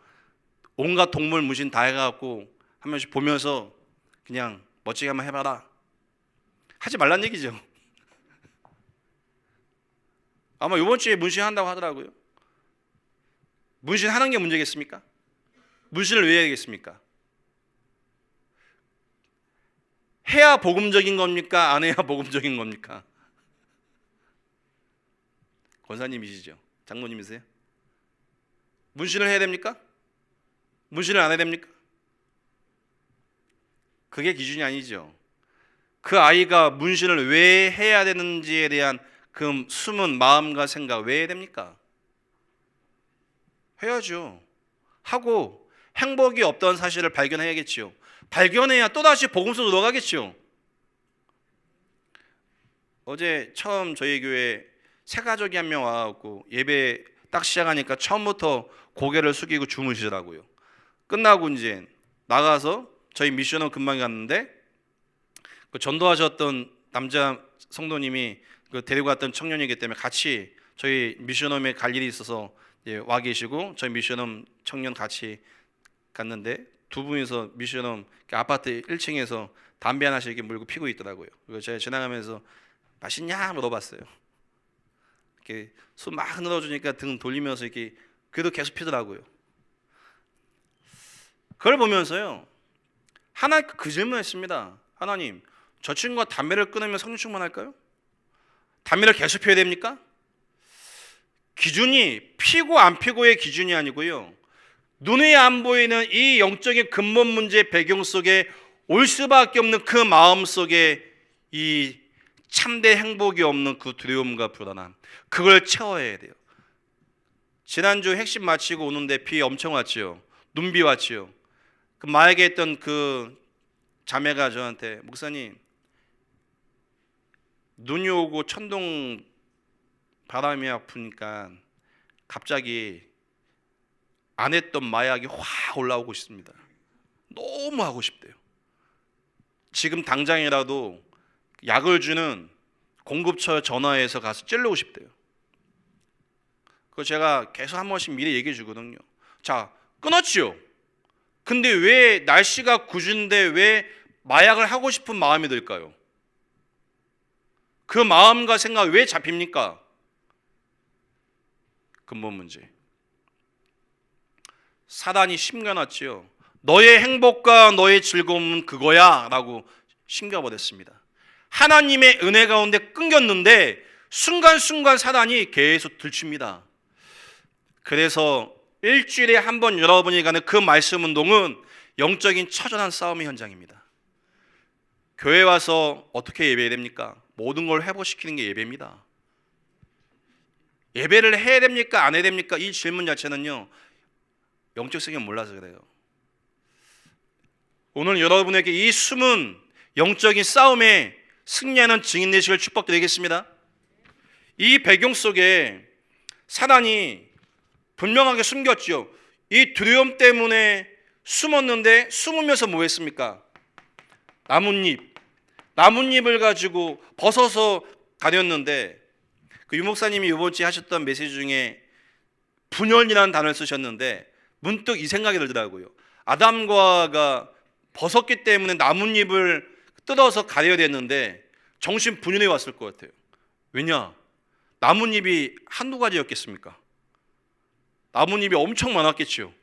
온갖 동물 문신 다 해갖고 한 번씩 보면서 그냥 멋지게 한번 해봐라. 하지 말란 얘기죠. 아마 이번 주에 문신한다고 하더라고요. 문신하는 게 문제겠습니까? 문신을 왜 해야겠습니까? 해야 복음적인 겁니까? 안 해야 복음적인 겁니까? 권사님이시죠? 장모님이세요? 문신을 해야 됩니까? 문신을 안 해야 됩니까? 그게 기준이 아니죠. 그 아이가 문신을 왜 해야 되는지에 대한 그 숨은 마음과 생각 왜 해야 됩니까? 해야죠. 하고 행복이 없던 사실을 발견해야겠죠. 발견해야 또다시 복음 속으로 들어가겠죠. 어제 처음 저희 교회 새 가족이 한 명 와갖고 예배 딱 시작하니까 처음부터 고개를 숙이고 주무시더라고요. 끝나고 이제 나가서 저희 미션홈 근방에 갔는데 그 전도하셨던 남자 성도님이 그 데리고 갔던 청년이기 때문에 같이 저희 미션홈에 갈 일이 있어서 와 계시고 저희 미션홈 청년 같이 갔는데 두 분이서 미션홈 아파트 1층에서 담배 하나씩 이렇게 물고 피고 있더라고요. 그리고 제가 지나가면서 맛있냐 물어봤어요. 이렇게 손 막 흔들어주니까 등 돌리면서 이렇게 그래도 계속 피더라고요. 그걸 보면서요 하나님 그 질문했습니다. 하나님, 저 친구가 담배를 끊으면 성령 충만할까요? 담배를 계속 피워야 됩니까? 기준이 피고 안 피고의 기준이 아니고요, 눈에 안 보이는 이 영적인 근본 문제 배경 속에 올 수밖에 없는 그 마음 속에 이 참된 행복이 없는 그 두려움과 불안함, 그걸 채워야 돼요. 지난주 핵심 마치고 오는데 비 엄청 왔지요. 눈비 왔지요. 그 마에게 했던 그 자매가 저한테, 목사님 눈이 오고 천둥 바람이 아프니까 갑자기 안 했던 마약이 확 올라오고 싶습니다. 너무 하고 싶대요. 지금 당장이라도 약을 주는 공급처에 전화해서 가서 찔르고 싶대요. 그거 제가 계속 한 번씩 미리 얘기해 주거든요. 자, 끊었지요. 근데 왜 날씨가 궂은데 왜 마약을 하고 싶은 마음이 들까요? 그 마음과 생각이 왜 잡힙니까? 근본 문제. 사단이 심겨놨지요. 너의 행복과 너의 즐거움은 그거야 라고 심겨버렸습니다. 하나님의 은혜 가운데 끊겼는데 순간순간 사단이 계속 들춥니다. 그래서 일주일에 한 번 여러분이 가는 그 말씀 운동은 영적인 처절한 싸움의 현장입니다. 교회 와서 어떻게 예배해야 됩니까? 모든 걸 회복시키는 게 예배입니다. 예배를 해야 됩니까? 안 해야 됩니까? 이 질문 자체는요, 영적 성경 몰라서 그래요. 오늘 여러분에게 이 숨은 영적인 싸움에 승리하는 증인 되시길 축복드리겠습니다. 이 배경 속에 사단이 분명하게 숨겼죠. 이 두려움 때문에 숨었는데 숨으면서 뭐 했습니까? 나뭇잎을 가지고 벗어서 다녔는데, 그 유목사님이 이번 주에 하셨던 메시지 중에 분열이라는 단어를 쓰셨는데 문득 이 생각이 들더라고요. 아담과 하와가 벗었기 때문에 나뭇잎을 뜯어서 가려야 됐는데 정신 분열이 왔을 것 같아요. 왜냐? 나뭇잎이 한두 가지였겠습니까? 나뭇잎이 엄청 많았겠죠.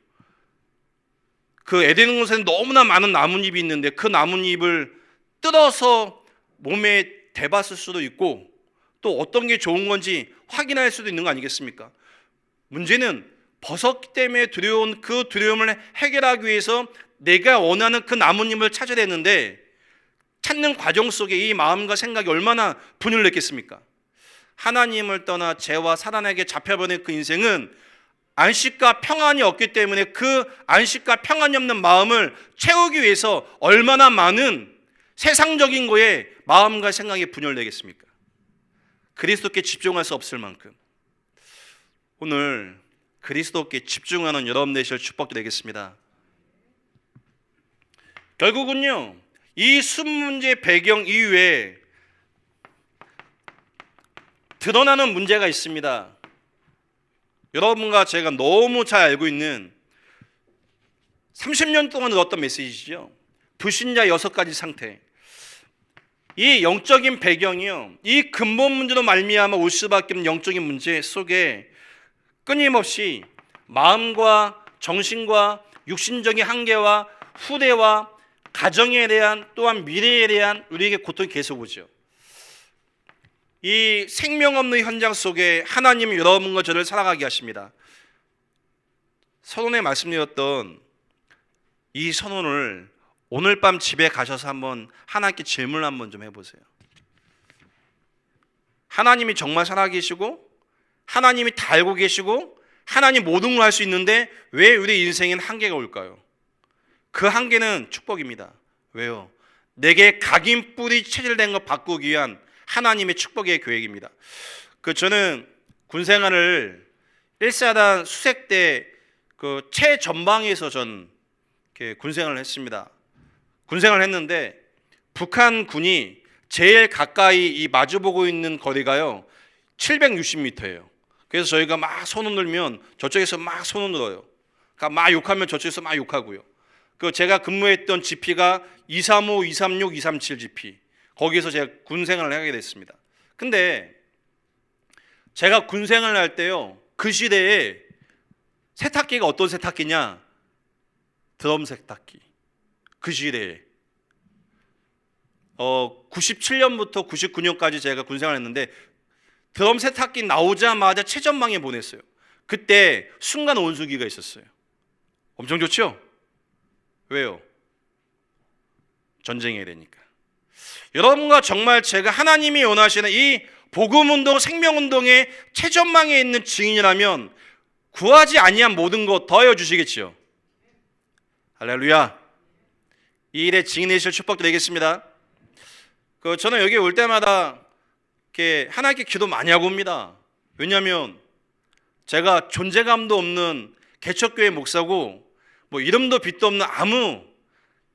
그 에덴 동산에 너무나 많은 나뭇잎이 있는데 그 나뭇잎을 뜯어서 몸에 대봤을 수도 있고 또 어떤 게 좋은 건지 확인할 수도 있는 거 아니겠습니까? 문제는 벗었기 때문에 두려운 그 두려움을 해결하기 위해서 내가 원하는 그 나뭇잎을 찾아야 되는데 찾는 과정 속에 이 마음과 생각이 얼마나 분열했겠습니까? 하나님을 떠나 죄와 사단에게 잡혀버린 그 인생은 안식과 평안이 없기 때문에 그 안식과 평안이 없는 마음을 채우기 위해서 얼마나 많은 세상적인 거에 마음과 생각이 분열되겠습니까? 그리스도께 집중할 수 없을 만큼 오늘 그리스도께 집중하는 여러분 되실 축복이 되겠습니다. 결국은요, 이 순문제 배경 이후에 드러나는 문제가 있습니다. 여러분과 제가 너무 잘 알고 있는 30년 동안 들었던 메시지죠. 불신자 6가지 상태. 이 영적인 배경이요, 이 근본 문제로 말미암아 올 수밖에 없는 영적인 문제 속에 끊임없이 마음과 정신과 육신적인 한계와 후대와 가정에 대한, 또한 미래에 대한 우리에게 고통이 계속 오죠. 이 생명 없는 현장 속에 하나님은 여러분과 저를 살아가게 하십니다. 선언에 말씀드렸던 이 선언을 오늘 밤 집에 가셔서 한번 하나님께 질문을 한번 좀 해보세요. 하나님이 정말 살아계시고 하나님이 다 알고 계시고 하나님 모든 걸 할 수 있는데 왜 우리 인생엔 한계가 올까요? 그 한계는 축복입니다. 왜요? 내게 각인 뿌리 체질된 걸 바꾸기 위한 하나님의 축복의 계획입니다. 저는 군생활을 1사단 수색대 최전방에서 전 군생활을 했습니다. 군생활을 했는데 북한 군이 제일 가까이 이 마주보고 있는 거리가요 760m예요. 그래서 저희가 막 손 흔들면 저쪽에서 막 손 흔들어요. 그러니까 막 욕하면 저쪽에서 막 욕하고요. 제가 근무했던 GP가 235, 236, 237 GP. 거기서 제가 군생활을 하게 됐습니다. 근데 제가 군생활을 할 때요, 그 시대에 세탁기가 어떤 세탁기냐? 드럼 세탁기. 그 시대에 97년부터 99년까지 제가 군생활을 했는데 드럼 세탁기 나오자마자 최전방에 보냈어요. 그때 순간 온수기가 있었어요. 엄청 좋죠? 왜요? 전쟁해야 되니까. 여러분과 정말 제가 하나님이 원하시는 이 복음운동, 생명운동의 최전방에 있는 증인이라면 구하지 아니한 모든 것 더하여 주시겠지요. 할렐루야. 이 일에 증인되실 축복도 되겠습니다. 저는 여기 올 때마다 이렇게 하나님께 기도 많이 하고 옵니다. 왜냐하면 제가 존재감도 없는 개척교회 목사고 뭐 이름도 빛도 없는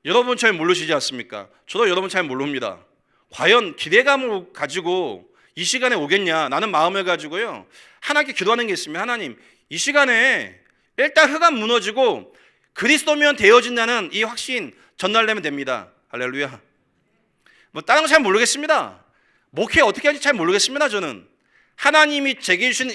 여러분 잘 모르시지 않습니까? 저도 여러분 잘 모릅니다. 과연 기대감을 가지고 이 시간에 오겠냐? 라는 마음을 가지고요, 하나님께 기도하는 게 있습니다. 하나님, 이 시간에 일단 흑암 무너지고 그리스도면 되어진다는 이 확신 전달되면 됩니다. 할렐루야. 다른 거 잘 모르겠습니다. 목회 어떻게 하는지 잘 모르겠습니다. 저는 하나님이 제게 주신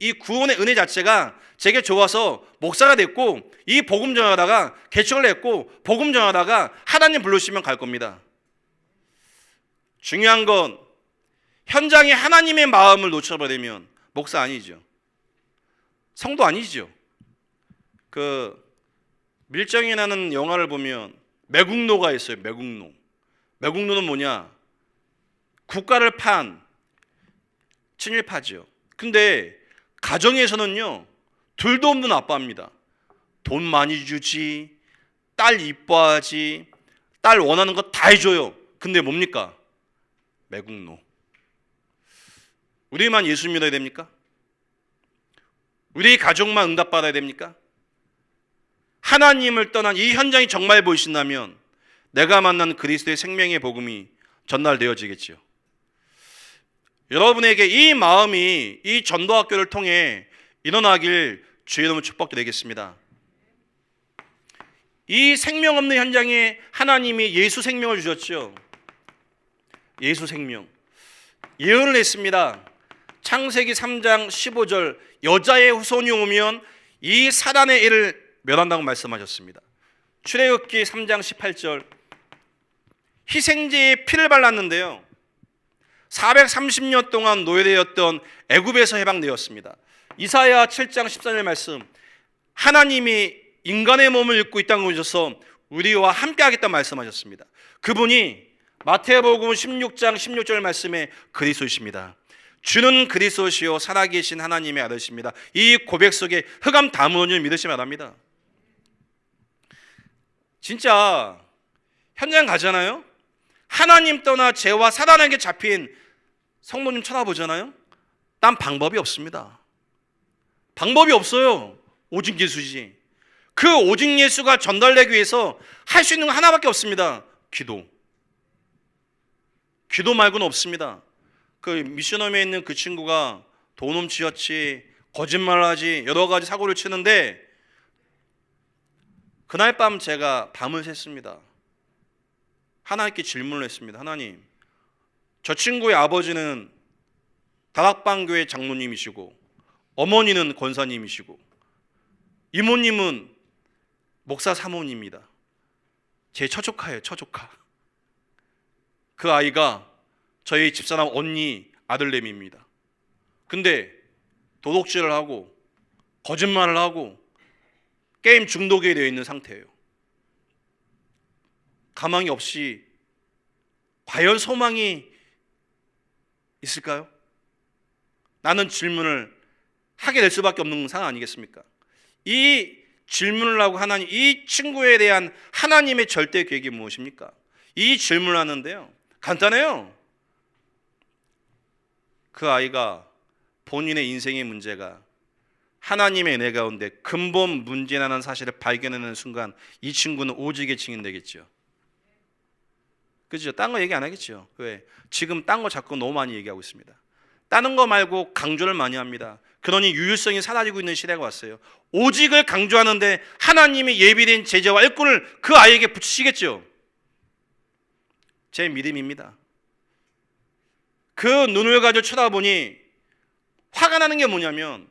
이 구원의 은혜 자체가 제게 좋아서 목사가 됐고, 이 복음 전하다가 개척을 했고, 복음 전하다가 하나님 부르시면 갈 겁니다. 중요한 건 현장에 하나님의 마음을 놓쳐버리면 목사 아니죠. 성도 아니죠. 밀정이라는 영화를 보면 매국노가 있어요. 매국노. 매국노는 뭐냐? 국가를 판 친일파죠. 근데 가정에서는요, 둘도 없는 아빠입니다. 돈 많이 주지, 딸 이뻐하지, 딸 원하는 거 다 해줘요. 근데 뭡니까? 매국노. 우리만 예수 믿어야 됩니까? 우리 가족만 응답받아야 됩니까? 하나님을 떠난 이 현장이 정말 보이신다면 내가 만난 그리스도의 생명의 복음이 전달되어지겠지요. 여러분에게 이 마음이 이 전도학교를 통해 일어나길 주의 이름으로 축복드리겠습니다. 이 생명 없는 현장에 하나님이 예수 생명을 주셨죠. 예수 생명. 예언을 했습니다. 창세기 3장 15절, 여자의 후손이 오면 이 사단의 일을 멸한다고 말씀하셨습니다. 출애굽기 3장 18절, 희생제에 피를 발랐는데요, 430년 동안 노예되었던 애굽에서 해방되었습니다. 이사야 7장 14절 말씀, 하나님이 인간의 몸을 입고 이 땅에 오셔서 우리와 함께 하겠다 말씀하셨습니다. 그분이 마태복음 16장 16절 말씀에 그리스도이십니다. 주는 그리스도시요 살아계신 하나님의 아들이십니다. 이 고백 속에 흑암 다 무너지는 믿으시면 합니다. 진짜 현장 가잖아요. 하나님 떠나 죄와 사단에게 잡힌 성도님 쳐다보잖아요. 딴 방법이 없습니다. 방법이 없어요. 오직 예수지. 그 오직 예수가 전달되기 위해서 할 수 있는 건 하나밖에 없습니다. 기도. 기도 말고는 없습니다. 그 미션홈에 있는 그 친구가 돈 훔치었지, 거짓말을 하지, 여러 가지 사고를 치는데 그날 밤 제가 밤을 샜습니다. 하나님께 질문을 했습니다. 하나님, 저 친구의 아버지는 다락방교회 장로님이시고 어머니는 권사님이시고 이모님은 목사 사모님입니다. 제 처조카예요, 처조카. 그 아이가 저희 집사람 언니 아들내미입니다. 근데 도둑질을 하고 거짓말을 하고 게임 중독이 되어 있는 상태예요. 가망이 없이 과연 소망이 있을까요? 나는 질문을 하게 될 수밖에 없는 상황 아니겠습니까? 이 질문을 하고 하나님, 이 친구에 대한 하나님의 절대 계획이 무엇입니까? 이 질문을 하는데요, 간단해요. 그 아이가 본인의 인생의 문제가 하나님의 은혜 가운데 근본 문제라는 사실을 발견하는 순간 이 친구는 오직에 증인되겠죠. 그죠? 딴 거 얘기 안 하겠죠. 왜? 지금 딴 거 자꾸 너무 많이 얘기하고 있습니다. 다른 거 말고 강조를 많이 합니다. 그러니 유일성이 사라지고 있는 시대가 왔어요. 오직을 강조하는데 하나님이 예비된 제재와 일꾼을 그 아이에게 붙이시겠죠. 제 믿음입니다. 그 눈을 가지고 쳐다보니 화가 나는 게 뭐냐면,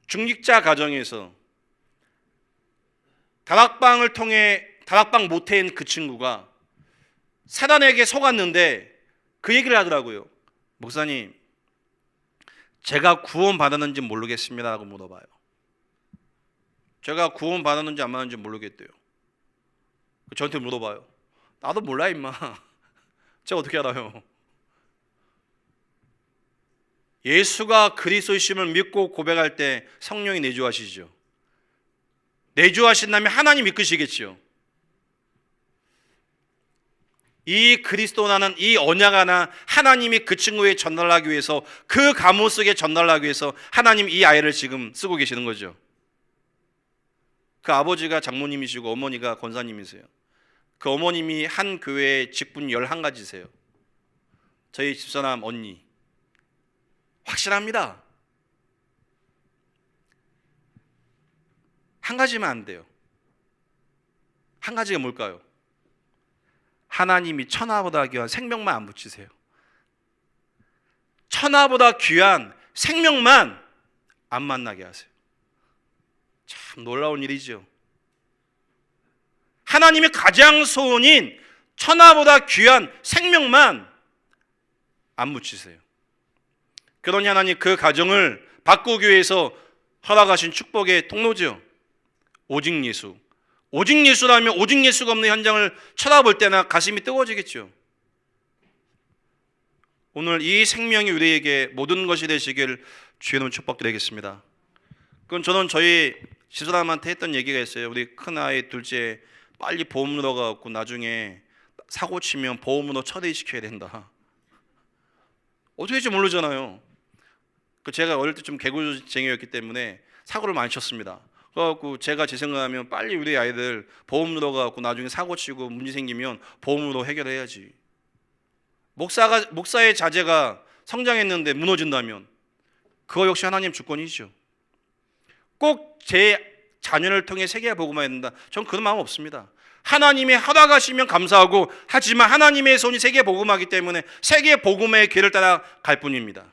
중직자 가정에서 다락방을 통해 다락방 모태인 그 친구가 사단에게 속았는데 그 얘기를 하더라고요. 목사님, 제가 구원 받았는지 모르겠습니다 라고 물어봐요. 제가 구원 받았는지 안 받았는지 모르겠대요. 저한테 물어봐요. 나도 몰라 임마. 제가 어떻게 알아요? 예수가 그리스도이심을 믿고 고백할 때 성령이 내주하시죠. 내주하신다면 하나님 이끄시겠죠. 이 그리스도라는 이 언약 하나 하나님이 그 친구에 전달하기 위해서, 그 가문 속에 전달하기 위해서 하나님 이 아이를 지금 쓰고 계시는 거죠. 그 아버지가 장모님이시고 어머니가 권사님이세요. 그 어머님이 한 교회의 직분 11가지세요. 저희 집사람 언니 확실합니다. 한 가지만 안 돼요. 한 가지가 뭘까요? 하나님이 천하보다 귀한 생명만 안 붙이세요. 천하보다 귀한 생명만 안 만나게 하세요. 참 놀라운 일이죠. 하나님의 가장 소원인 천하보다 귀한 생명만 안 묻히세요. 그러니 하나님 그 가정을 바꾸기 위해서 허락하신 축복의 통로죠. 오직 예수. 오직 예수라면 오직 예수가 없는 현장을 쳐다볼 때나 가슴이 뜨거워지겠죠. 오늘 이 생명이 우리에게 모든 것이 되시길 주의 이름으로 축복드리겠습니다. 그건 저는 저희 집사람한테 했던 얘기가 있어요. 우리 큰아이 둘째 빨리 보험으로 가갖고 나중에 사고 치면 보험으로 처리시켜야 된다. 어떻게 될지 모르잖아요. 제가 어릴 때 좀 개구쟁이였기 때문에 사고를 많이 쳤습니다. 그래갖고 제가 제 생각하면 빨리 우리 아이들 보험으로 가갖고 나중에 사고 치고 문제 생기면 보험으로 해결해야지. 목사의 자제가 성장했는데 무너진다면 그거 역시 하나님 주권이죠. 꼭 제 자녀를 통해 세계에 복음화해야 된다. 전 그런 마음 없습니다. 하나님이 허락하시면 감사하고, 하지만 하나님의 손이 세계에 복음하기 때문에 세계 복음의 길을 따라 갈 뿐입니다.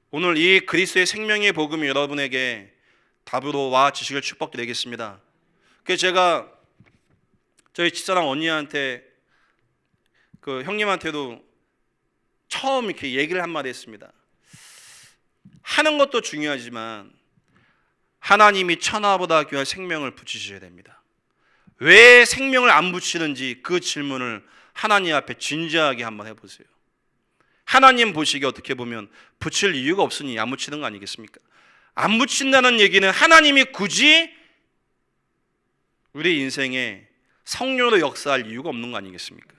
오늘 이 그리스도의 생명의 복음이 여러분에게 답으로 와 주시길 축복드리겠습니다. 그래서 제가 저희 집사람 언니한테, 그 형님한테도 처음 이렇게 얘기를 한마디 했습니다. 하는 것도 중요하지만 하나님이 천하보다 귀한 생명을 붙이셔야 됩니다. 왜 생명을 안 붙이는지 그 질문을 하나님 앞에 진지하게 한번 해보세요. 하나님 보시기에 어떻게 보면 붙일 이유가 없으니 안 붙이는 거 아니겠습니까? 안 붙인다는 얘기는 하나님이 굳이 우리 인생에 성령으로 역사할 이유가 없는 거 아니겠습니까?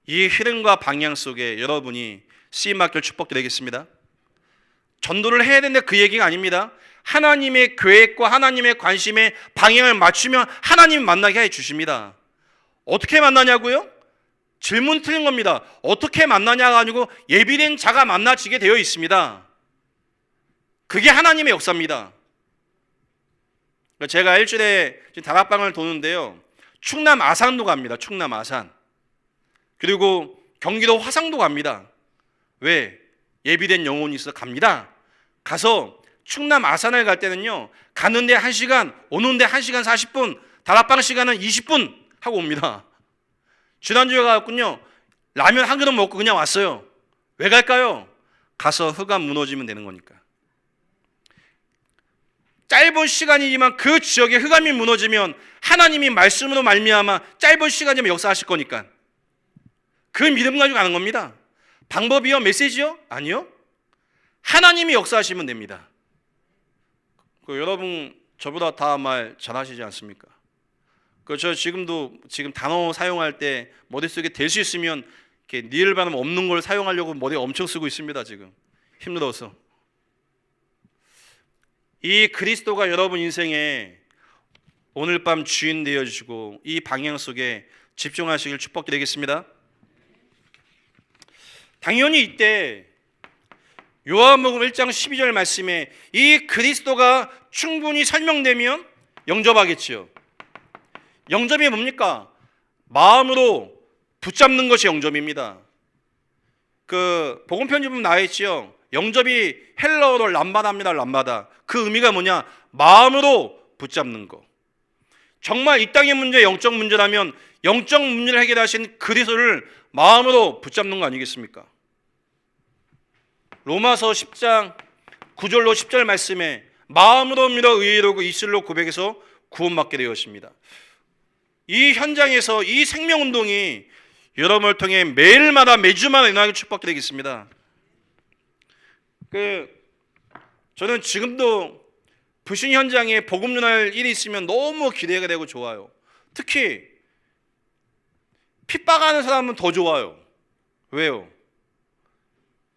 이 흐름과 방향 속에 여러분이 쓰임받길 축복드리겠습니다. 전도를 해야 되는데 그 얘기가 아닙니다. 하나님의 계획과 하나님의 관심에 방향을 맞추면 하나님 만나게 해 주십니다. 어떻게 만나냐고요? 질문 틀린 겁니다. 어떻게 만나냐가 아니고 예비된 자가 만나지게 되어 있습니다. 그게 하나님의 역사입니다. 제가 일주일에 다락방을 도는데요, 충남 아산도 갑니다. 충남 아산. 그리고 경기도 화성도 갑니다. 왜? 예비된 영혼이 있어 갑니다. 가서 충남 아산을 갈 때는요, 가는데 1시간, 오는데 1시간 40분, 다락방 시간은 20분 하고 옵니다. 지난주에 가봤군요, 라면 한 그릇 먹고 그냥 왔어요. 왜 갈까요? 가서 흑암 무너지면 되는 거니까. 짧은 시간이지만 그 지역에 흑암이 무너지면 하나님이 말씀으로 말미암아 짧은 시간이면 역사하실 거니까. 그 믿음 가지고 가는 겁니다. 방법이요? 메시지요? 아니요. 하나님이 역사하시면 됩니다. 여러분 저보다 다 말 잘하시지 않습니까? 저 지금 단어 사용할 때 머릿속에 될 수 있으면 이렇게 니을 발음 없는 걸 사용하려고 머리에 엄청 쓰고 있습니다. 지금 힘들어서. 이 그리스도가 여러분 인생에 오늘 밤 주인 되어주시고 이 방향 속에 집중하시길 축복드리겠습니다. 당연히 이때 요한복음 1장 12절 말씀에 이 그리스도가 충분히 설명되면 영접하겠지요. 영접이 뭡니까? 마음으로 붙잡는 것이 영접입니다. 복음 편지 보면 나와 있지요. 영접이 헬라어로 람바다입니다. 람바다. 그 의미가 뭐냐? 마음으로 붙잡는 거. 정말 이 땅의 문제, 영적 문제라면 영적 문제를 해결하신 그리스도를 마음으로 붙잡는 거 아니겠습니까? 로마서 10장 9절로 10절 말씀에 마음으로 믿어 의로 입술로 고백해서 구원받게 되었습니다. 이 현장에서 이 생명운동이 여러분을 통해 매일마다 매주마다 일어나길 축복드리겠습니다. 저는 지금도 부신 현장에 복음 전할 일이 있으면 너무 기대가 되고 좋아요. 특히 핍박하는 사람은 더 좋아요. 왜요?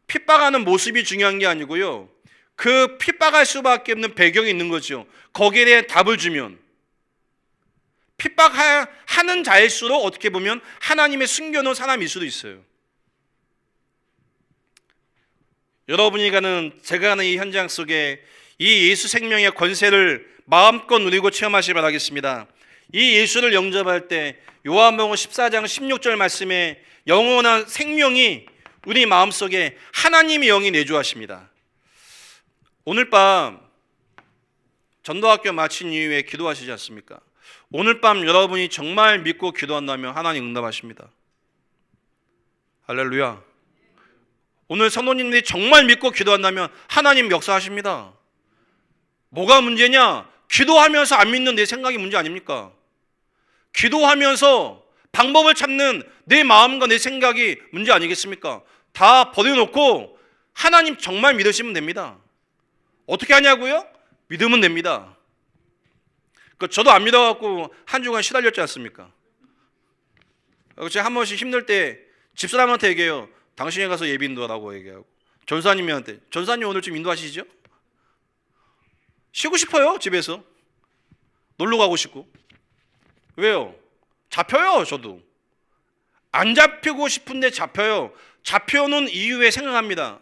핍박하는 모습이 중요한 게 아니고요, 그 핍박할 수밖에 없는 배경이 있는 거죠. 거기에 대해 답을 주면 핍박하는 자일수록 어떻게 보면 하나님의 숨겨놓은 사람일 수도 있어요. 여러분이 제가 가는 이 현장 속에 이 예수 생명의 권세를 마음껏 누리고 체험하시기 바라겠습니다. 이 예수를 영접할 때 요한복음 14장 16절 말씀에 영원한 생명이 우리 마음속에 하나님의 영이 내주하십니다. 오늘 밤 전도학교 마친 이후에 기도하시지 않습니까? 오늘 밤 여러분이 정말 믿고 기도한다면 하나님 응답하십니다. 할렐루야. 오늘 성도님들이 정말 믿고 기도한다면 하나님 역사하십니다. 뭐가 문제냐? 기도하면서 안 믿는 내 생각이 문제 아닙니까? 기도하면서 방법을 찾는 내 마음과 내 생각이 문제 아니겠습니까? 다 버려놓고 하나님 정말 믿으시면 됩니다. 어떻게 하냐고요? 믿으면 됩니다. 저도 안 믿어갖고 한 주간 시달렸지 않습니까? 제가 한 번씩 힘들 때 집사람한테 얘기해요. 당신이 가서 예비 인도하라고 얘기하고, 전사님한테 전사님 오늘 좀 인도하시죠? 쉬고 싶어요. 집에서 놀러 가고 싶고. 왜요? 잡혀요. 저도 안 잡히고 싶은데 잡혀요. 잡혀오는 이유에 생각합니다.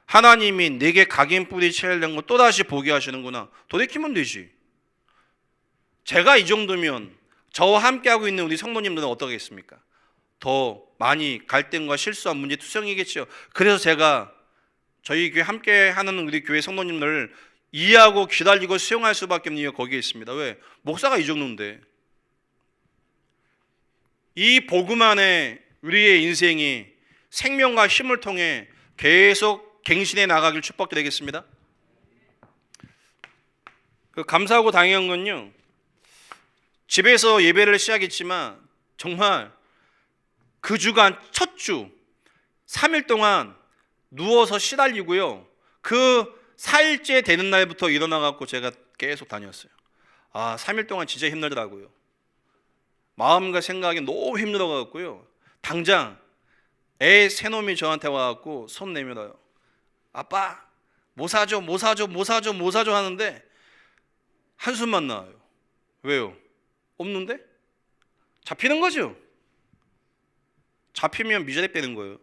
하나님이 내게 각인 뿌리 채우려는 거 또다시 보게 하시는구나. 돌이키면 되지. 제가 이 정도면 저와 함께하고 있는 우리 성도님들은 어떠겠습니까? 더 많이 갈등과 실수와 문제 투성이겠죠. 그래서 제가 저희 교회 함께하는 우리 교회 성도님들을 이해하고 기다리고 수용할 수밖에 없는 이유가 거기에 있습니다. 왜? 목사가 이 정도인데. 이 복음 안에 우리의 인생이 생명과 힘을 통해 계속 갱신해 나가길 축복드리겠습니다. 감사하고 당연한 건요, 집에서 예배를 시작했지만 정말 그 주간 첫 주 3일 동안 누워서 시달리고요, 그 4일째 되는 날부터 일어나갖고 제가 계속 다녔어요. 3일 동안 진짜 힘들더라고요. 마음과 생각이 너무 힘들어갖고요, 당장 애 새놈이 저한테 와갖고 손 내밀어요. 아빠, 뭐 사죠 하는데 한숨만 나와요. 왜요? 없는데? 잡히는 거죠. 잡히면 미저랩 되는 거예요.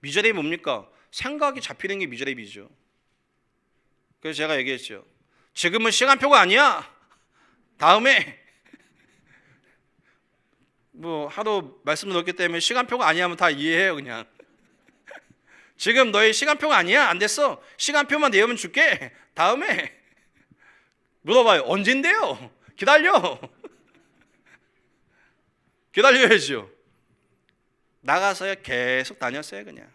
미저랩이 뭡니까? 생각이 잡히는 게 미저랩이죠. 그래서 제가 얘기했죠. 지금은 시간표가 아니야. 다음에 뭐 하도 말씀드렸기 때문에 시간표가 아니야 하면 다 이해해요. 그냥 지금 너의 시간표가 아니야. 안 됐어. 시간표만 내오면 줄게. 다음에 물어봐요. 언젠데요? 기다려. 기다려야죠. 나가서요 계속 다녔어요. 그냥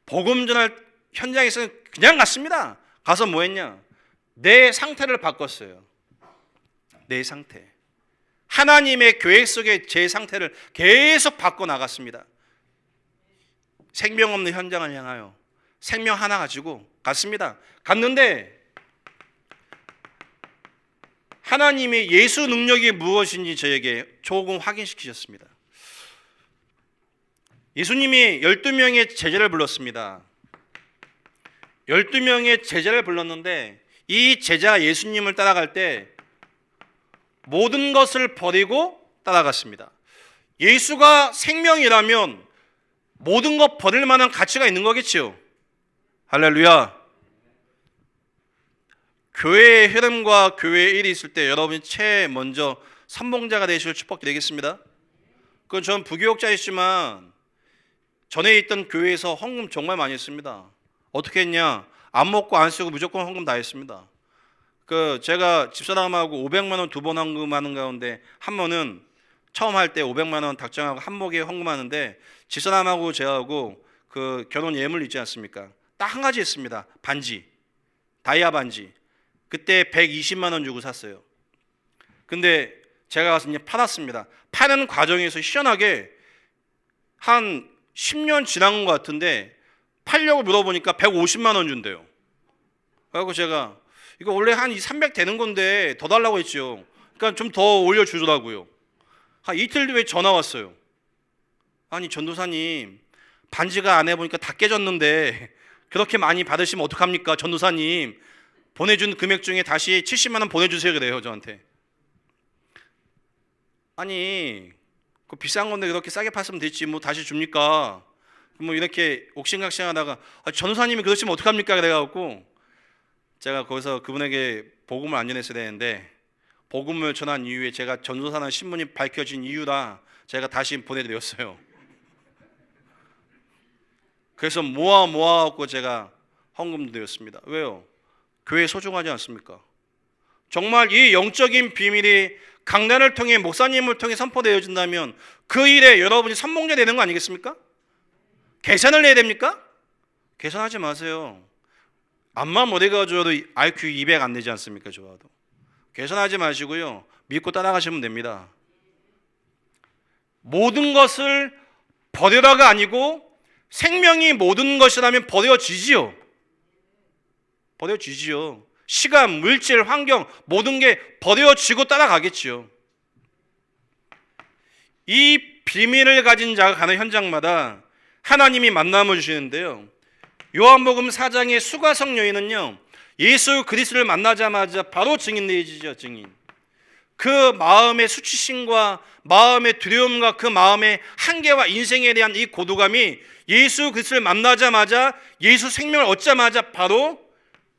복음 전할 현장에서 그냥 갔습니다. 가서 뭐 했냐? 내 상태를 바꿨어요. 내 상태. 하나님의 계획 속에 제 상태를 계속 바꿔 나갔습니다. 생명 없는 현장을 향하여 생명 하나 가지고 갔습니다. 갔는데 하나님의 예수 능력이 무엇인지 저에게 조금 확인시키셨습니다. 예수님이 12명의 제자를 불렀습니다. 12명의 제자를 불렀는데 이 제자가 예수님을 따라갈 때 모든 것을 버리고 따라갔습니다. 예수가 생명이라면 모든 것 버릴 만한 가치가 있는 거겠죠. 할렐루야. 교회의 흐름과 교회의 일이 있을 때 여러분이 제일 먼저 선봉자가 되실 축복 드리겠습니다. 그건 전 부교육자이지만 전에 있던 교회에서 헌금 정말 많이 했습니다. 어떻게 했냐? 안 먹고 안 쓰고 무조건 헌금 다 했습니다. 제가 집사람하고 500만 원 2번 헌금하는 가운데 한 번은 처음 할 때 500만 원 작정하고 한목에 헌금하는데 집사람하고 저하고 그 결혼 예물 있지 않습니까? 딱 한 가지 했습니다. 반지, 다이아 반지. 그때 120만 원 주고 샀어요. 근데 제가 가서 이제 팔았습니다. 파는 과정에서 희한하게 한 10년 지난 것 같은데 팔려고 물어보니까 150만 원 준대요. 그래서 제가 이거 원래 한 300 되는 건데 더 달라고 했죠. 그러니까 좀 더 올려주더라고요. 한 이틀 뒤에 전화 왔어요. 아니 전도사님 반지가 안 해보니까 다 깨졌는데 그렇게 많이 받으시면 어떡합니까? 전도사님 보내준 금액 중에 다시 70만 원 보내주세요 그래요 저한테. 아니 그 비싼 건데 그렇게 싸게 팔으면 됐지 뭐 다시 줍니까? 뭐 이렇게 옥신각신하다가 전도사님이 그러시면 어떡합니까? 그래갖고 제가 거기서 그분에게 복음을 안 전했어야 되는데 복음을 전한 이후에 제가 전도사라는 신분이 밝혀진 이유라 제가 다시 보내드렸어요. 그래서 모아갖고 제가 헌금도 드렸습니다. 왜요? 교회 소중하지 않습니까? 정말 이 영적인 비밀이 강단을 통해 목사님을 통해 선포되어진다면 그 일에 여러분이 선봉자 되는 거 아니겠습니까? 계산을 내야 됩니까? 계산하지 마세요. 암만 머리가 좋아도 IQ 200 안 되지 않습니까? 좋아도 계산하지 마시고요. 믿고 따라가시면 됩니다. 모든 것을 버려라가 아니고 생명이 모든 것이라면 버려지지요. 버려지지요. 시간, 물질, 환경 모든 게 버려지고 따라가겠지요. 이 비밀을 가진 자가 가는 현장마다 하나님이 만남을 주시는데요. 요한복음 4장의 수가성 여인은요. 예수 그리스도를 만나자마자 바로 증인되어지죠. 증인. 그 마음의 수치심과 마음의 두려움과 그 마음의 한계와 인생에 대한 이 고도감이 예수 그리스도를 만나자마자 예수 생명을 얻자마자 바로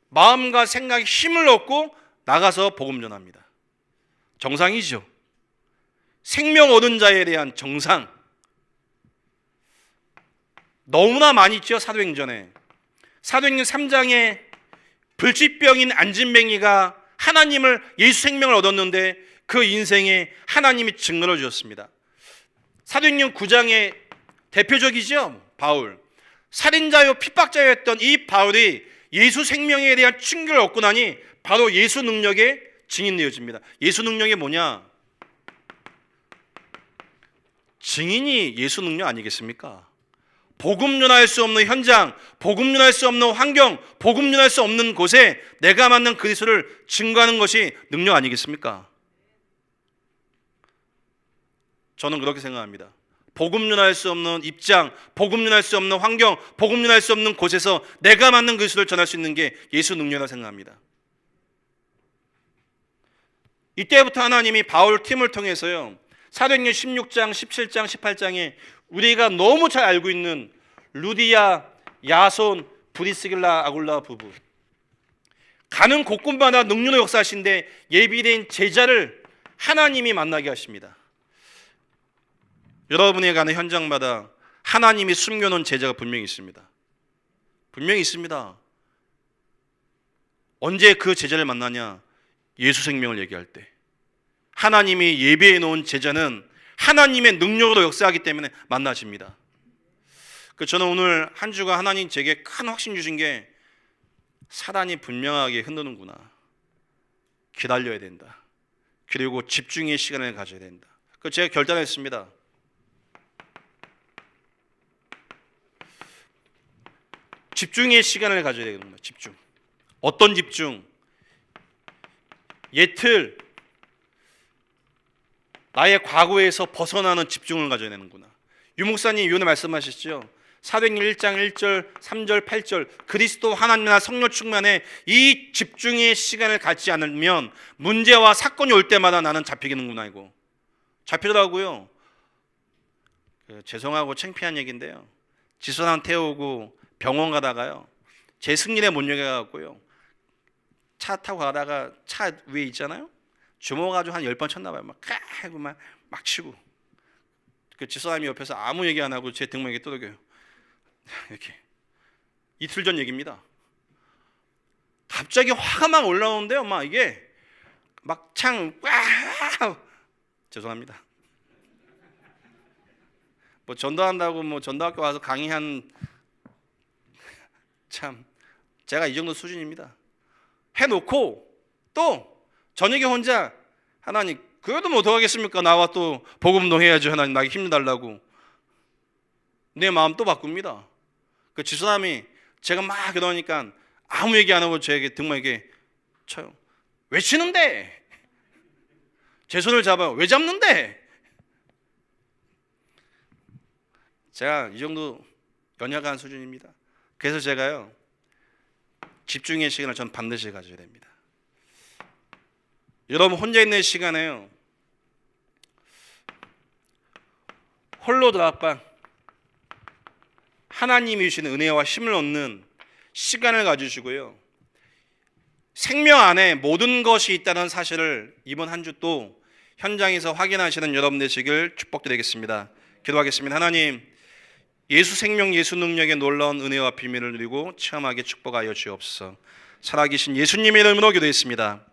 마음과 생각에 힘을 얻고 나가서 복음 전합니다. 정상이죠. 생명 얻은 자에 대한 정상. 너무나 많이 있죠. 사도행전에. 사도행전 3장에 불치병인 안진뱅이가 하나님을 예수 생명을 얻었는데 그 인생에 하나님이 증거를 주셨습니다. 사도행전 9장의 대표적이죠. 바울. 살인자요 핍박자였던 이 바울이 예수 생명에 대한 충격을 얻고 나니 바로 예수 능력의 증인되어집니다. 예수 능력이 뭐냐? 증인이 예수 능력 아니겠습니까? 복음 전할 수 없는 현장, 복음 전할 수 없는 환경, 복음 전할 수 없는 곳에 내가 만난 그리스도를 증거하는 것이 능력 아니겠습니까? 저는 그렇게 생각합니다. 복음 전할 수 없는 입장, 복음 전할 수 없는 환경, 복음 전할 수 없는 곳에서 내가 맞는 그리스도를 전할 수 있는 게 예수 능력이라고 생각합니다. 이때부터 하나님이 바울 팀을 통해서요, 사도행전 16장, 17장, 18장에 우리가 너무 잘 알고 있는 루디아, 야손, 브리스길라, 아굴라 부부, 가는 곳곳마다 능력의 역사하신데 예비된 제자를 하나님이 만나게 하십니다. 여러분이 가는 현장마다 하나님이 숨겨놓은 제자가 분명히 있습니다. 분명히 있습니다. 언제 그 제자를 만나냐? 예수 생명을 얘기할 때. 하나님이 예비해 놓은 제자는 하나님의 능력으로 역사하기 때문에 만나집니다. 저는 오늘 한 주가 하나님 제게 큰 확신 주신 게, 사단이 분명하게 흔드는구나. 기다려야 된다. 그리고 집중의 시간을 가져야 된다. 제가 결단했습니다. 집중의 시간을 가져야 되는구나. 집중. 어떤 집중? 예틀, 나의 과거에서 벗어나는 집중을 가져야 되는구나. 유목사님 이번에 말씀하셨죠. 사도행전 1장 1절, 3절, 8절 그리스도 하나님과 성령 충만에 이 집중의 시간을 갖지 않으면 문제와 사건이 올 때마다 나는 잡히겠는구나. 이거 잡히더라고요. 죄송하고 창피한 얘기인데요, 지소상 태우고 병원 가다가요, 제 승리에 못 여겨갖고요, 차 타고 가다가 차 위에 있잖아요, 주먹가지고 한 10번 쳤나 봐요. 막 하고 막 치고, 지소사님이 옆에서 아무 얘기 안 하고 제 등목에 떠들겨요. 이렇게. 이틀 전 얘기입니다. 갑자기 화가 막 올라오는데요, 막 이게 막 죄송합니다. 뭐 전도한다고 뭐 전도학교 와서 강의한, 참 제가 이 정도 수준입니다. 해놓고 또 저녁에 혼자, 하나님 그래도 뭐 어떡하겠습니까? 나와 또 복음운동 해야죠. 하나님 나에게 힘을 달라고. 내 마음 또 바꿉니다. 지소남이 제가 막 그러니까 아무 얘기 안 하고 제게 등목에게 쳐요. 왜 치는데? 제 손을 잡아요. 왜 잡는데? 제가 이 정도 연약한 수준입니다. 그래서 제가요, 집중의 시간을 전 반드시 가져야 됩니다. 여러분 혼자 있는 시간에요, 홀로 다락방, 하나님이 주시는 은혜와 힘을 얻는 시간을 가지시고요, 생명 안에 모든 것이 있다는 사실을 이번 한 주 또 현장에서 확인하시는 여러분 되시길 축복드리겠습니다. 기도하겠습니다. 하나님, 예수 생명, 예수 능력의 놀라운 은혜와 비밀을 누리고 체험하게 축복하여 주옵소서. 살아계신 예수님의 이름으로 기도했습니다.